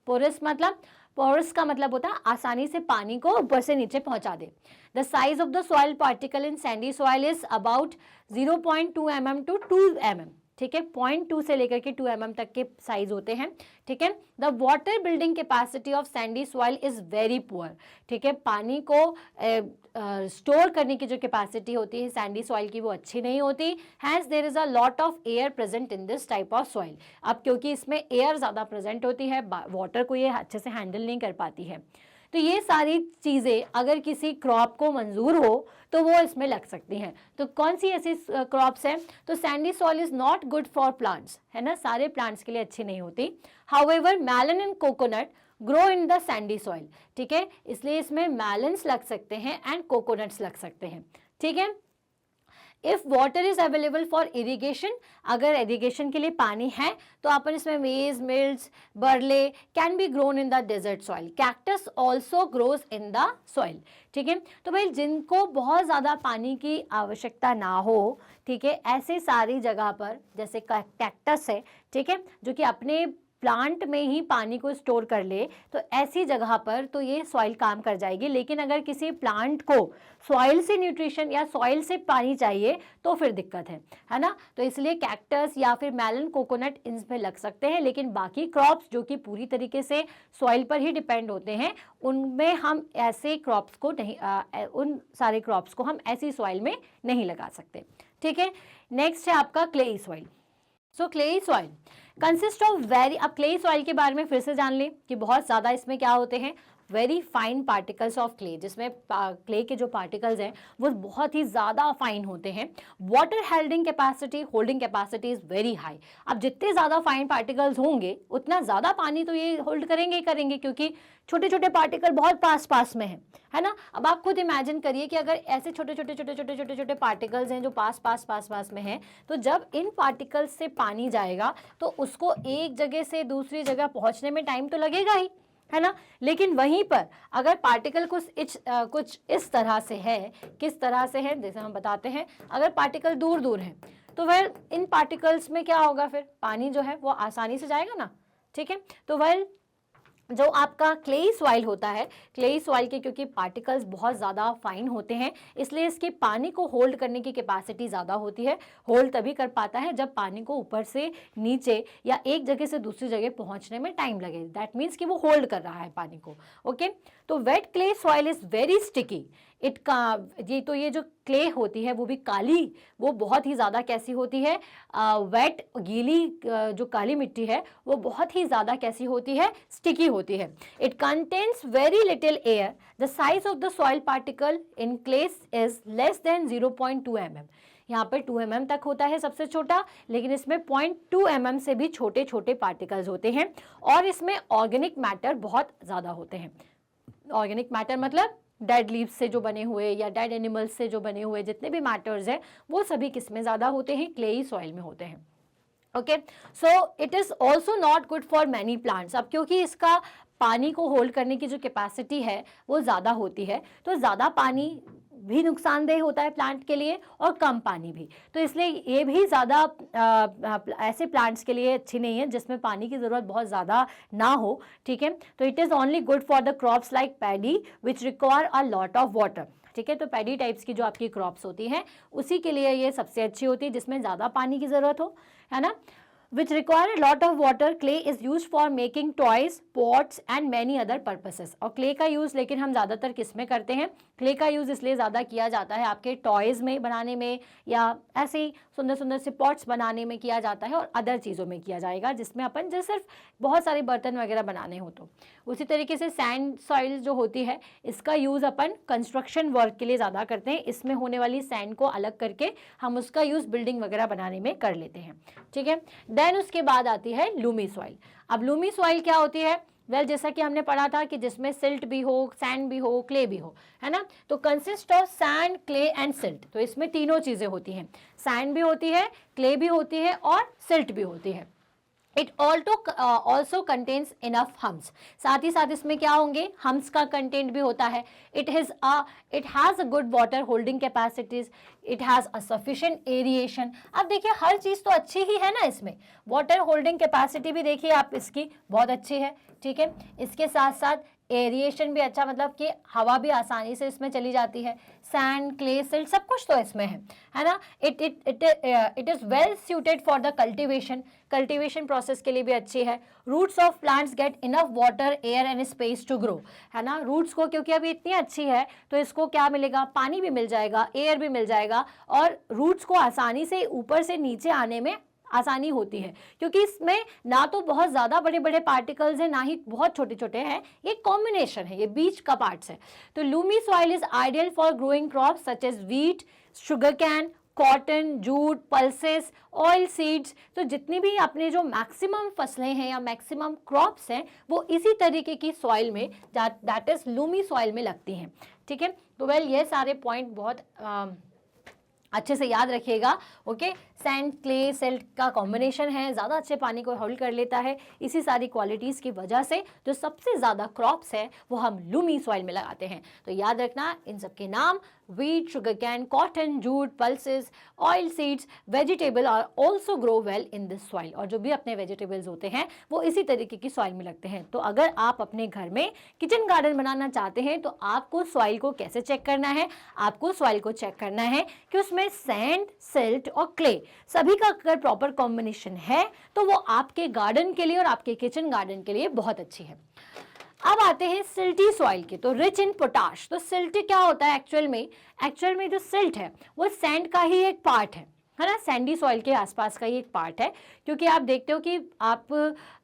Porous का मतलब होता है आसानी से पानी को ऊपर से नीचे पहुंचा दे। The size of the soil particle in sandy soil is about 0.2 mm to 2 mm, ठीक है। 0.2 से लेकर के 2 mm तक के साइज होते हैं, ठीक है। The water building capacity of Sandy soil is very poor, ठीक है। पानी को स्टोर करने की जो कैपेसिटी होती है सैंडी सॉइल की वो अच्छी नहीं होती। Hence there is a lot of air present in this type of soil. अब क्योंकि इसमें एयर ज़्यादा प्रेजेंट होती है, वाटर को ये अच्छे से हैंडल नहीं कर पाती है। तो ये सारी चीज़ें अगर किसी क्रॉप को मंजूर हो तो वो इसमें लग सकती हैं। तो कौन सी ऐसी क्रॉप्स हैं? तो sandy soil is not good for plants, है ना, सारे प्लांट्स के लिए अच्छी नहीं होती। However melon and coconut grow in the sandy soil, ठीक है। इसलिए इसमें मेलन्स लग सकते हैं एंड कोकोनट्स लग सकते हैं, ठीक है। If water is available for irrigation, अगर इरिगेशन के लिए पानी है तो अपन इसमें maize, millets, barley can be grown in the desert soil. Cactus also grows in the soil, ठीक है। तो भाई जिनको बहुत ज़्यादा पानी की आवश्यकता ना हो, ठीक है, ऐसे सारी जगह पर जैसे कैक्टस है, ठीक है, जो कि अपने प्लांट में ही पानी को स्टोर कर ले, तो ऐसी जगह पर तो ये सॉइल काम कर जाएगी। लेकिन अगर किसी प्लांट को सॉइल से न्यूट्रिशन या सॉइल से पानी चाहिए तो फिर दिक्कत है ना। तो इसलिए कैक्टस या फिर मेलन, कोकोनट इनमें लग सकते हैं। लेकिन बाकी क्रॉप्स जो कि पूरी तरीके से सॉइल पर ही डिपेंड होते हैं, उनमें हम ऐसे क्रॉप्स को नहीं उन सारे क्रॉप्स को हम ऐसी सॉइल में नहीं लगा सकते, ठीक है। नेक्स्ट है आपका clayey soil. So clayey soil consist of very, अब क्ले सॉइल के बारे में फिर से जान लें कि बहुत ज़्यादा इसमें क्या होते हैं, very fine particles of clay, जिसमें क्ले के जो पार्टिकल्स हैं वो बहुत ही ज़्यादा फाइन होते हैं। Water holding capacity is very high. अब जितने ज़्यादा फाइन पार्टिकल्स होंगे उतना ज़्यादा पानी तो ये होल्ड करेंगे ही करेंगे, क्योंकि छोटे छोटे पार्टिकल बहुत पास में हैं, है ना। अब आप खुद इमेजिन करिए कि अगर ऐसे छोटे छोटे पार्टिकल्स हैं जो पास में हैं, तो जब इन पार्टिकल्स से पानी जाएगा तो उसको एक जगह से दूसरी जगह पहुंचने में टाइम तो लगेगा ही, है ना। लेकिन वहीं पर अगर पार्टिकल कुछ इस तरह से है, किस तरह से है, जैसे हम बताते हैं, अगर पार्टिकल दूर दूर हैं तो वह इन पार्टिकल्स में क्या होगा, फिर पानी जो है वो आसानी से जाएगा ना, ठीक है। तो वह जो आपका क्लेई सॉइल होता है, क्लेई सॉइल के क्योंकि पार्टिकल्स बहुत ज़्यादा फाइन होते हैं, इसलिए इसके पानी को होल्ड करने की कैपेसिटी ज़्यादा होती है। होल्ड तभी कर पाता है जब पानी को ऊपर से नीचे या एक जगह से दूसरी जगह पहुंचने में टाइम लगे। दैट मीन्स कि वो होल्ड कर रहा है पानी को, ओके। तो wait clay soil is very sticky. ये जो क्ले होती है वो भी काली, वो बहुत ही ज़्यादा कैसी होती है, वेट गीली जो काली मिट्टी है वो बहुत ही ज़्यादा कैसी होती है, स्टिकी होती है। It contains very little air. The size of the soil particle in clays is less than 0.2 mm। यहाँ पर 2 mm तक होता है सबसे छोटा, लेकिन इसमें 0.2 mm से भी छोटे छोटे पार्टिकल्स होते हैं। और इसमें ऑर्गेनिक मैटर बहुत ज़्यादा होते हैं। ऑर्गेनिक मैटर मतलब डेड लीव्स से जो बने हुए या डेड एनिमल्स से जो बने हुए जितने भी मैटर्स हैं वो सभी किस में ज़्यादा होते हैं, क्लेई सॉइल में होते हैं। Okay, so it is also not good for many plants. अब क्योंकि इसका पानी को होल्ड करने की जो कैपेसिटी है वो ज़्यादा होती है, तो ज़्यादा पानी भी नुकसानदेह होता है प्लांट के लिए और कम पानी भी, तो इसलिए ये भी ज़्यादा ऐसे प्लांट्स के लिए अच्छी नहीं है जिसमें पानी की ज़रूरत बहुत ज़्यादा ना हो। ठीक है, तो it is only good for the crops like paddy which require a lot of water. ठीक है, तो पैडी टाइप्स की जो आपकी क्रॉप्स होती हैं उसी के लिए ये सबसे अच्छी होती है जिसमें ज़्यादा पानी की ज़रूरत हो, है ना। which require a lot of water. Clay is used for making toys, pots and many other purposes. और clay का यूज़ लेकिन हम ज़्यादातर किस में करते हैं, clay का यूज़ इसलिए ज़्यादा किया जाता है आपके टॉयज़ में बनाने में या ऐसे ही सुंदर सुंदर से पॉट्स बनाने में किया जाता है और अदर चीज़ों में किया जाएगा जिसमें अपन जो सिर्फ बहुत सारे बर्तन वगैरह बनाने हो। तो उसी तरीके से सैंड सॉइल जो होती है इसका यूज़ अपन कंस्ट्रक्शन वर्क के लिए ज़्यादा करते हैं, इसमें होने वाली सैंड को अलग करके हम उसका यूज़ बिल्डिंग वगैरह बनाने में कर लेते हैं। ठीक है, देन उसके बाद आती है लूमी सॉइल। अब लूमी सॉइल क्या होती है, जैसा कि हमने पढ़ा था कि जिसमें सिल्ट भी हो, सैंड भी हो, क्ले भी हो, है ना। तो consist of sand, clay and silt. तो इसमें तीनों चीज़ें होती हैं, सैंड भी होती है, क्ले भी होती है और सिल्ट भी होती है। It also contains enough hums. साथ ही साथ इसमें क्या होंगे, हम्स का कंटेंट भी होता है। It has a good water holding capacities, it has a sufficient aeration. अब देखिए हर चीज़ तो अच्छी ही है ना इसमें, वाटर होल्डिंग कैपेसिटी भी देखिए आप इसकी बहुत अच्छी है। ठीक है, इसके साथ साथ एरिएशन भी अच्छा, मतलब कि हवा भी आसानी से इसमें चली जाती है। सैंड, क्ले, सिल्ट सब कुछ तो इसमें है ना। It is well suited for the cultivation process के लिए भी अच्छी है। Roots of plants get enough water, air and space to grow, है ना। रूट्स को क्योंकि अभी इतनी अच्छी है तो इसको क्या मिलेगा, पानी भी मिल जाएगा, एयर भी मिल जाएगा और रूट्स को आसानी से ऊपर से नीचे आने में आसानी होती है क्योंकि इसमें ना तो बहुत ज़्यादा बड़े बड़े पार्टिकल्स हैं ना ही बहुत छोटे छोटे हैं, ये कॉम्बिनेशन है, ये बीच का पार्ट्स है। तो loamy soil is ideal for growing crops such as wheat, sugar cane, cotton, jute, pulses, oil seeds. तो जितनी भी अपने जो मैक्सिमम फसलें हैं या मैक्सिमम क्रॉप्स हैं वो इसी तरीके की सॉइल में, दैट इज लूमी सॉइल में लगती हैं। ठीक है, तो ये सारे पॉइंट बहुत अच्छे से याद रखिएगा। ओके, सैंड, क्ले, सिल्ट का कॉम्बिनेशन है, ज़्यादा अच्छे पानी को होल्ड कर लेता है। इसी सारी क्वालिटीज़ की वजह से जो सबसे ज़्यादा क्रॉप्स है वो हम लूमी सॉइल में लगाते हैं। तो याद रखना इन सब के नाम, wheat, sugar cane, cotton, jute, pulses, oil seeds, vegetable are also grow well in this soil. और जो भी अपने वेजिटेबल्स होते हैं वो इसी तरीके की सॉइल में लगते हैं। तो अगर आप अपने घर में किचन गार्डन बनाना चाहते हैं तो आपको सॉइल को कैसे चेक करना है, आपको सॉइल को चेक करना है कि उसमें सैंड, सिल्ट और क्ले सभी का अगर प्रॉपर कॉम्बिनेशन है तो वो आपके गार्डन के लिए और आपके किचन गार्डन के लिए बहुत अच्छी है। अब आते हैं सिल्टी सॉइल के, तो रिच इन पोटाश। तो सिल्ट क्या होता है एक्चुअल में जो सिल्ट है वो सैंड का ही एक पार्ट है ना, सैंडी सॉइल के आसपास का ही एक पार्ट है। क्योंकि आप देखते हो कि आप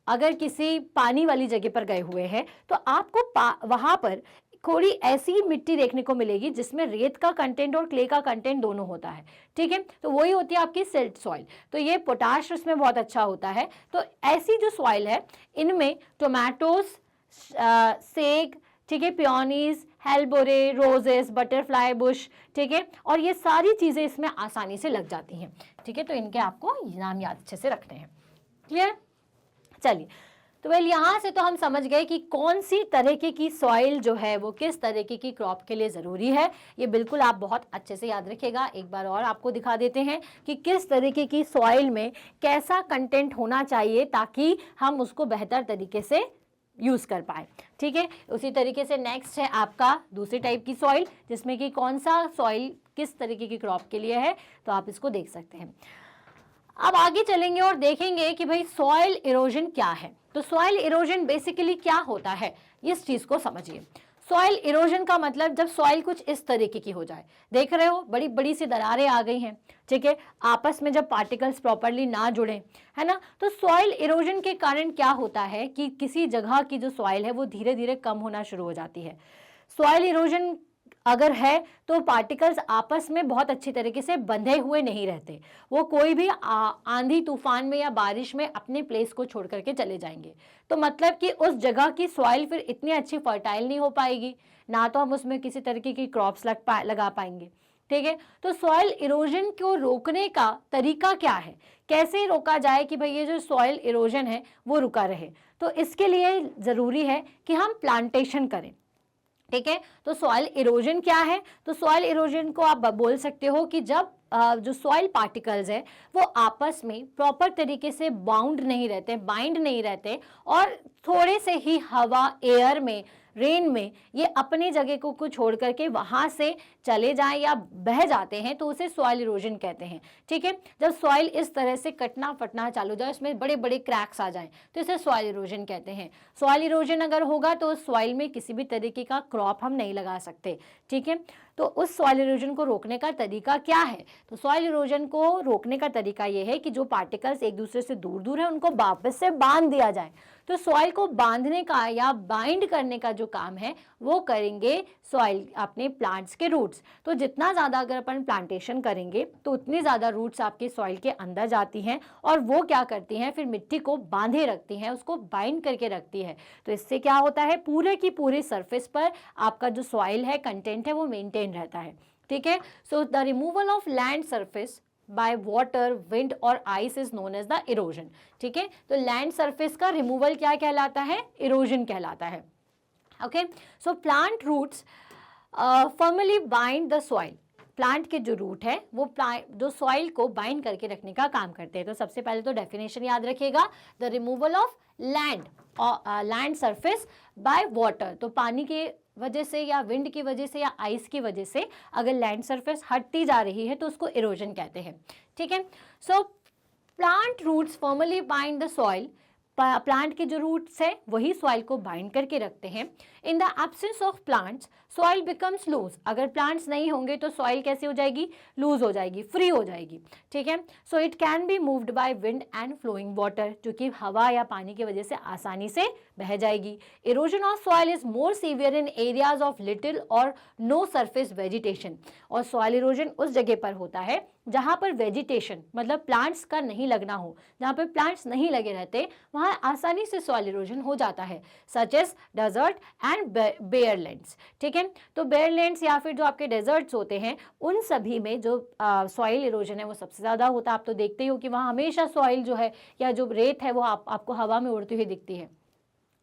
अगर किसी पानी वाली जगह पर गए हुए हैं तो आपको वहां पर थोड़ी ऐसी मिट्टी देखने को मिलेगी जिसमें रेत का कंटेंट और क्ले का कंटेंट दोनों होता है। ठीक है, तो वही होती है आपकी सिल्ट सॉइल। तो ये पोटाश उसमें बहुत अच्छा होता है। तो ऐसी जो सॉइल है इनमें टोमेटोज, सेग, ठीक है, पियोनीज, हेलबोरे, रोजेस, बटरफ्लाई बुश, ठीक है, और ये सारी चीज़ें इसमें आसानी से लग जाती हैं। ठीक है, तो इनके आपको नाम याद अच्छे से रखने हैं। क्लियर? चलिए, तो यहाँ से तो हम समझ गए कि कौन सी तरीके की सॉइल जो है वो किस तरीके की क्रॉप के लिए ज़रूरी है। ये बिल्कुल आप बहुत अच्छे से याद रखिएगा। एक बार और आपको दिखा देते हैं कि किस तरीके की सॉइल में कैसा कंटेंट होना चाहिए ताकि हम उसको बेहतर तरीके से यूज़ कर पाए। ठीक है, उसी तरीके से नेक्स्ट है आपका दूसरी टाइप की सॉइल जिसमें कि कौन सा सॉइल किस तरीके की क्रॉप के लिए है, तो आप इसको देख सकते हैं। अब आगे चलेंगे और देखेंगे कि भाई सॉइल इरोजन क्या है। तो सॉइल इरोजन बेसिकली क्या होता है, इस चीज़ को समझिए। सॉइल इरोजन का मतलब जब सॉइल कुछ इस तरीके की हो जाए, देख रहे हो बड़ी बड़ी सी दरारें आ गई हैं, ठीक है, आपस में जब पार्टिकल्स प्रॉपरली ना जुड़े, है ना। तो सॉइल इरोजन के कारण क्या होता है कि किसी जगह की जो सॉइल है वो धीरे धीरे कम होना शुरू हो जाती है। सॉइल इरोजन अगर है तो पार्टिकल्स आपस में बहुत अच्छी तरीके से बंधे हुए नहीं रहते, वो कोई भी आंधी तूफान में या बारिश में अपने प्लेस को छोड़ करके चले जाएंगे। तो मतलब कि उस जगह की सॉइल फिर इतनी अच्छी फर्टाइल नहीं हो पाएगी, ना तो हम उसमें किसी तरीके की क्रॉप्स लगा पाएंगे। ठीक है, तो सॉइल इरोजन को रोकने का तरीका क्या है, कैसे रोका जाए कि भाई ये जो सॉइल इरोजन है वो रुका रहे। तो इसके लिए ज़रूरी है कि हम प्लांटेशन करें। ठीक है, तो सॉइल इरोजन क्या है, तो सॉइल इरोजन को आप बोल सकते हो कि जब जो सॉइल पार्टिकल्स है वो आपस में प्रॉपर तरीके से बाउंड नहीं रहते, बाइंड नहीं रहते, और थोड़े से ही हवा, एयर में, रेन में ये अपनी जगह को छोड़ करके वहां से चले जाएं या बह जाते हैं, तो उसे सॉइल इरोजन कहते हैं। ठीक है, जब सॉइल इस तरह से कटना फटना चालू हो जाए, इसमें बड़े बड़े क्रैक्स आ जाएं, तो इसे सॉइल इरोजन कहते हैं। सॉइल इरोजन अगर होगा तो सॉइल में किसी भी तरीके का क्रॉप हम नहीं लगा सकते। ठीक है, तो उस सॉइल इरोजन को रोकने का तरीका क्या है, तो सॉइल इरोजन को रोकने का तरीका यह है कि जो पार्टिकल्स एक दूसरे से दूर दूर है उनको वापस से बांध दिया जाए। तो सॉइल को बांधने का या बाइंड करने का जो काम है वो करेंगे सॉइल अपने प्लांट्स के रूट्स। तो जितना ज़्यादा अगर अपन प्लांटेशन करेंगे तो उतनी ज़्यादा रूट्स आपके सॉइल के अंदर जाती हैं, और वो क्या करती हैं, फिर मिट्टी को बांधे रखती हैं, उसको बाइंड करके रखती है। तो इससे क्या होता है, पूरे की पूरी सरफेस पर आपका जो सॉइल है, कंटेंट है, वो मेंटेन रहता है। ठीक है, so the removal of land surface by water, wind और ice is known as the erosion. ठीक है, तो लैंड सरफेस का रिमूवल क्या कहलाता है, इरोजन कहलाता है। Okay, so plant roots firmly bind the soil. Plant के जो रूट है वो जो सॉइल को बाइंड करके रखने का काम करते हैं। तो सबसे पहले तो डेफिनेशन याद रखिएगा, the removal of land surface by water. तो पानी के वजह से या विंड की वजह से या आइस की वजह से अगर लैंड सरफेस हटती जा रही है तो उसको इरोजन कहते हैं। ठीक है, so plant roots formally bind the soil. Plant के जो रूट्स है वही सॉइल को बाइंड करके रखते हैं। In the absence of plants soil becomes loose. अगर प्लांट्स नहीं होंगे तो सॉइल कैसी हो जाएगी, लूज हो जाएगी, फ्री हो जाएगी। ठीक है, so it can be moved by wind and flowing water, जो कि हवा या पानी की वजह से आसानी से बह जाएगी। Erosion of soil is more severe in areas of little और नो सरफेस वेजिटेशन। और सॉइल इरोजन उस जगह पर होता है जहाँ पर वेजिटेशन मतलब प्लांट्स का नहीं लगना हो, जहाँ पर प्लांट्स नहीं लगे रहते, वहाँ आसानी से सॉइल इरोजन हो जाता है, सच एज डेजर्ट एंड बेयरलैंड्स। ठीक है, तो बेयरलैंड्स या फिर जो आपके डेजर्ट्स होते हैं उन सभी में जो सॉइल इरोजन है वो सबसे ज़्यादा होता है। आप तो देखते ही हो कि वहाँ हमेशा सॉइल जो है या जो रेत है वो आपको हवा में उड़ती हुई दिखती है।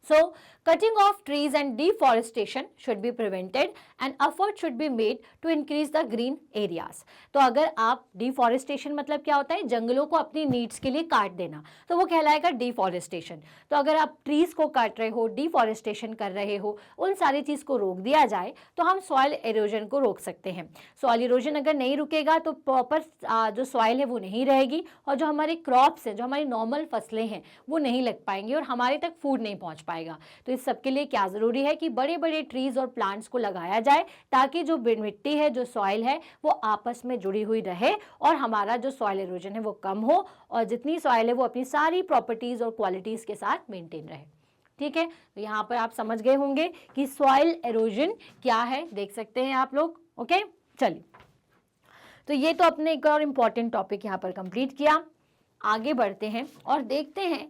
So, cutting off trees and deforestation should be prevented and effort should be made to increase the green areas. तो अगर आप deforestation मतलब क्या होता है, जंगलों को अपनी नीड्स के लिए काट देना, तो वो कहलाएगा deforestation। तो अगर आप ट्रीज को काट रहे हो, डिफॉरेस्टेशन कर रहे हो, उन सारी चीज़ को रोक दिया जाए तो हम सॉइल इरोजन को रोक सकते हैं। सॉइल इरोजन अगर नहीं रुकेगा तो प्रॉपर जो सॉइल है वो नहीं रहेगी, और जो हमारे क्रॉप्स हैं, जो हमारी नॉर्मल फसलें हैं, वो नहीं लग पाएंगी और हमारे तक फूड नहीं पहुँच पाएगा। तो इस सब के लिए क्या ज़रूरी है कि बड़े बड़े ट्रीज और प्लांट्स को लगाया जाए, ताकि जो मिट्टी है, जो सॉइल है, वो आपस में जुड़ी हुई रहे और हमारा जो सॉइल इरोजन है वो कम हो, और जितनी सॉइल है वो अपनी सारी प्रॉपर्टीज़ और क्वालिटीज़ के साथ मेंटेन रहे। ठीक है, तो यहाँ पर आप समझ गए होंगे कि सॉइल इरोजन क्या है, देख सकते हैं आप लोग। ओके, चलिए, तो ये तो अपने एक और इम्पॉर्टेंट टॉपिक यहाँ पर कंप्लीट किया। आगे बढ़ते हैं और देखते हैं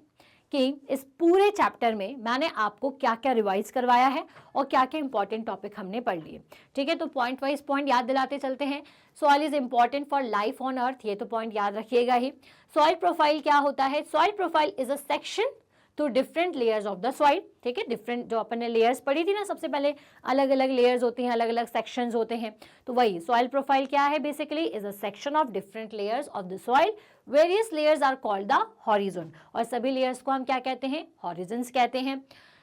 कि इस पूरे चैप्टर में मैंने आपको क्या क्या रिवाइज करवाया है और क्या क्या इंपॉर्टेंट टॉपिक हमने पढ़ लिए। ठीक है, तो पॉइंट वाइज पॉइंट याद दिलाते चलते हैं। Soil is important for life on earth, ये तो पॉइंट याद रखिएगा ही। सॉइल प्रोफाइल क्या होता है, soil profile is a section two different layers of the soil. ठीक है, डिफरेंट जो अपन ने लेयर्स पढ़ी थी ना सबसे पहले, अलग अलग लेयर्स होती हैं, अलग अलग सेक्शंस होते हैं, तो वही सॉइल प्रोफाइल क्या है, basically is a section of different layers of the soil. Various layers are called the horizon, और सभी लेयर्स को हम क्या कहते हैं, हॉरिजन्स कहते हैं।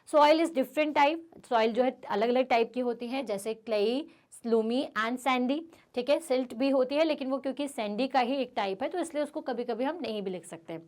Soil is different type, soil जो है अलग अलग टाइप की होती है, जैसे क्लेई, स्लूमी एंड सैंडी। ठीक है, सिल्ट भी होती है, लेकिन वो क्योंकि सैंडी का ही एक टाइप है तो इसलिए उसको कभी कभी हम नहीं भी लिख सकते।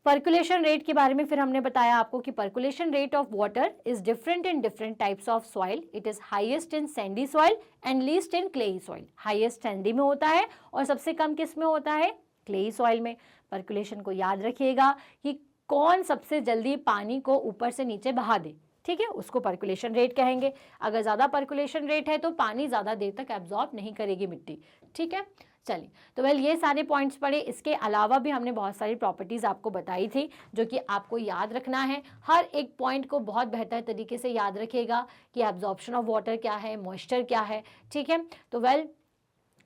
पर्कुलेशन रेट के बारे में फिर हमने बताया आपको कि percolation rate of water is different in different types of soil. It is highest in sandy soil and least in clayey soil. Highest Sandy में होता है और सबसे कम किस में होता है, क्लेई सॉइल में। पर्कुलेशन को याद रखिएगा कि कौन सबसे जल्दी पानी को ऊपर से नीचे बहा दे। ठीक है, उसको पर्कुलेशन रेट कहेंगे। अगर ज़्यादा पर्कुलेशन रेट है तो पानी ज़्यादा देर तक एब्जॉर्ब नहीं करेगी मिट्टी, ठीक है। चलिए, तो वेल ये सारे पॉइंट्स पढ़े। इसके अलावा भी हमने बहुत सारी प्रॉपर्टीज़ आपको बताई थी जो कि आपको याद रखना है। हर एक पॉइंट को बहुत बेहतर तरीके से याद रखिएगा कि एब्जॉर्प्शन ऑफ वाटर क्या है, मॉइस्चर क्या है, ठीक है। तो वेल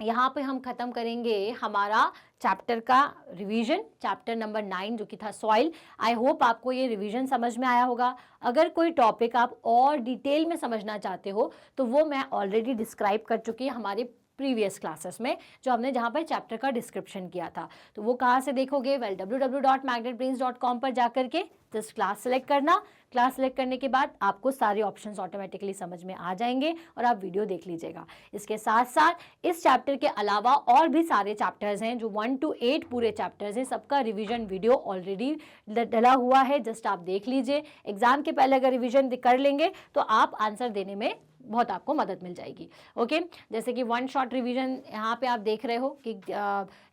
यहाँ पे हम ख़त्म करेंगे हमारा चैप्टर का रिवीजन, चैप्टर नंबर 9 जो कि था सॉइल। आई होप आपको ये रिवीजन समझ में आया होगा। अगर कोई टॉपिक आप और डिटेल में समझना चाहते हो तो वो मैं ऑलरेडी डिस्क्राइब कर चुकी है हमारे प्रीवियस क्लासेस में, जो हमने जहाँ पर चैप्टर का डिस्क्रिप्शन किया था। तो वो कहाँ से देखोगे? वेल www.magnetbrains.com पर जाकर के जस्ट क्लास सेलेक्ट करना। क्लास सेलेक्ट करने के बाद आपको सारे ऑप्शंस ऑटोमेटिकली समझ में आ जाएंगे और आप वीडियो देख लीजिएगा। इसके साथ साथ इस चैप्टर के अलावा और भी सारे चैप्टर्स हैं जो 1 to 8 पूरे चैप्टर्स हैं, सबका रिवीजन वीडियो ऑलरेडी डला हुआ है, जस्ट आप देख लीजिए। एग्जाम के पहले अगर रिवीजन कर लेंगे तो आप आंसर देने में बहुत आपको मदद मिल जाएगी। ओके, जैसे कि 1 शॉट रिवीजन यहाँ पे आप देख रहे हो कि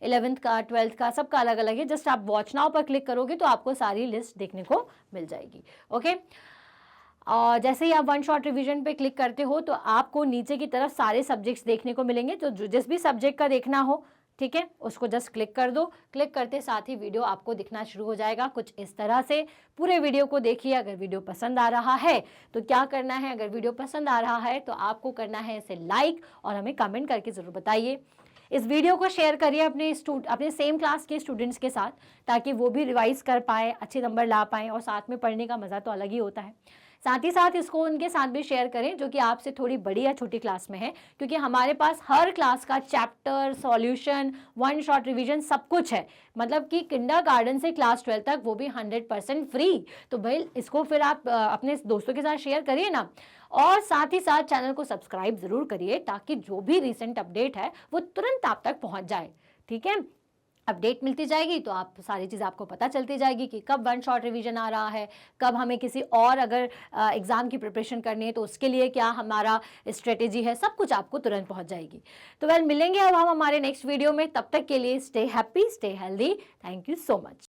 11th का 12th का सबका अलग अलग है। जस्ट आप वॉच नाउ पर क्लिक करोगे तो आपको सारी लिस्ट देखने को मिल जाएगी। ओके, और जैसे ही आप 1 शॉट रिवीजन पे क्लिक करते हो तो आपको नीचे की तरफ सारे सब्जेक्ट्स देखने को मिलेंगे। तो जिस भी सब्जेक्ट का देखना हो, ठीक है, उसको जस्ट क्लिक कर दो। क्लिक करते साथ ही वीडियो आपको दिखना शुरू हो जाएगा कुछ इस तरह से। पूरे वीडियो को देखिए। अगर वीडियो पसंद आ रहा है तो क्या करना है? अगर वीडियो पसंद आ रहा है तो आपको करना है इसे लाइक और हमें कमेंट करके ज़रूर बताइए। इस वीडियो को शेयर करिए अपने सेम क्लास के स्टूडेंट्स के साथ, ताकि वो भी रिवाइज कर पाए, अच्छे नंबर ला पाएँ, और साथ में पढ़ने का मज़ा तो अलग ही होता है। साथ ही साथ इसको उनके साथ भी शेयर करें जो कि आपसे थोड़ी बड़ी या छोटी क्लास में है, क्योंकि हमारे पास हर क्लास का चैप्टर, सॉल्यूशन, 1 शॉट रिवीजन सब कुछ है। मतलब कि किंडरगार्टन से क्लास 12 तक, वो भी 100% फ्री। तो भाई इसको फिर आप अपने दोस्तों के साथ शेयर करिए ना। और साथ ही साथ चैनल को सब्सक्राइब ज़रूर करिए ताकि जो भी रिसेंट अपडेट है वो तुरंत आप तक पहुँच जाए, ठीक है। अपडेट मिलती जाएगी तो आप सारी चीज़ आपको पता चलती जाएगी कि कब 1 शॉट रिवीजन आ रहा है, कब हमें किसी और अगर एग्ज़ाम की प्रिपरेशन करनी है तो उसके लिए क्या हमारा स्ट्रेटेजी है, सब कुछ आपको तुरंत पहुंच जाएगी। तो वेल मिलेंगे अब हम हमारे नेक्स्ट वीडियो में। तब तक के लिए stay happy, stay healthy. Thank you so much.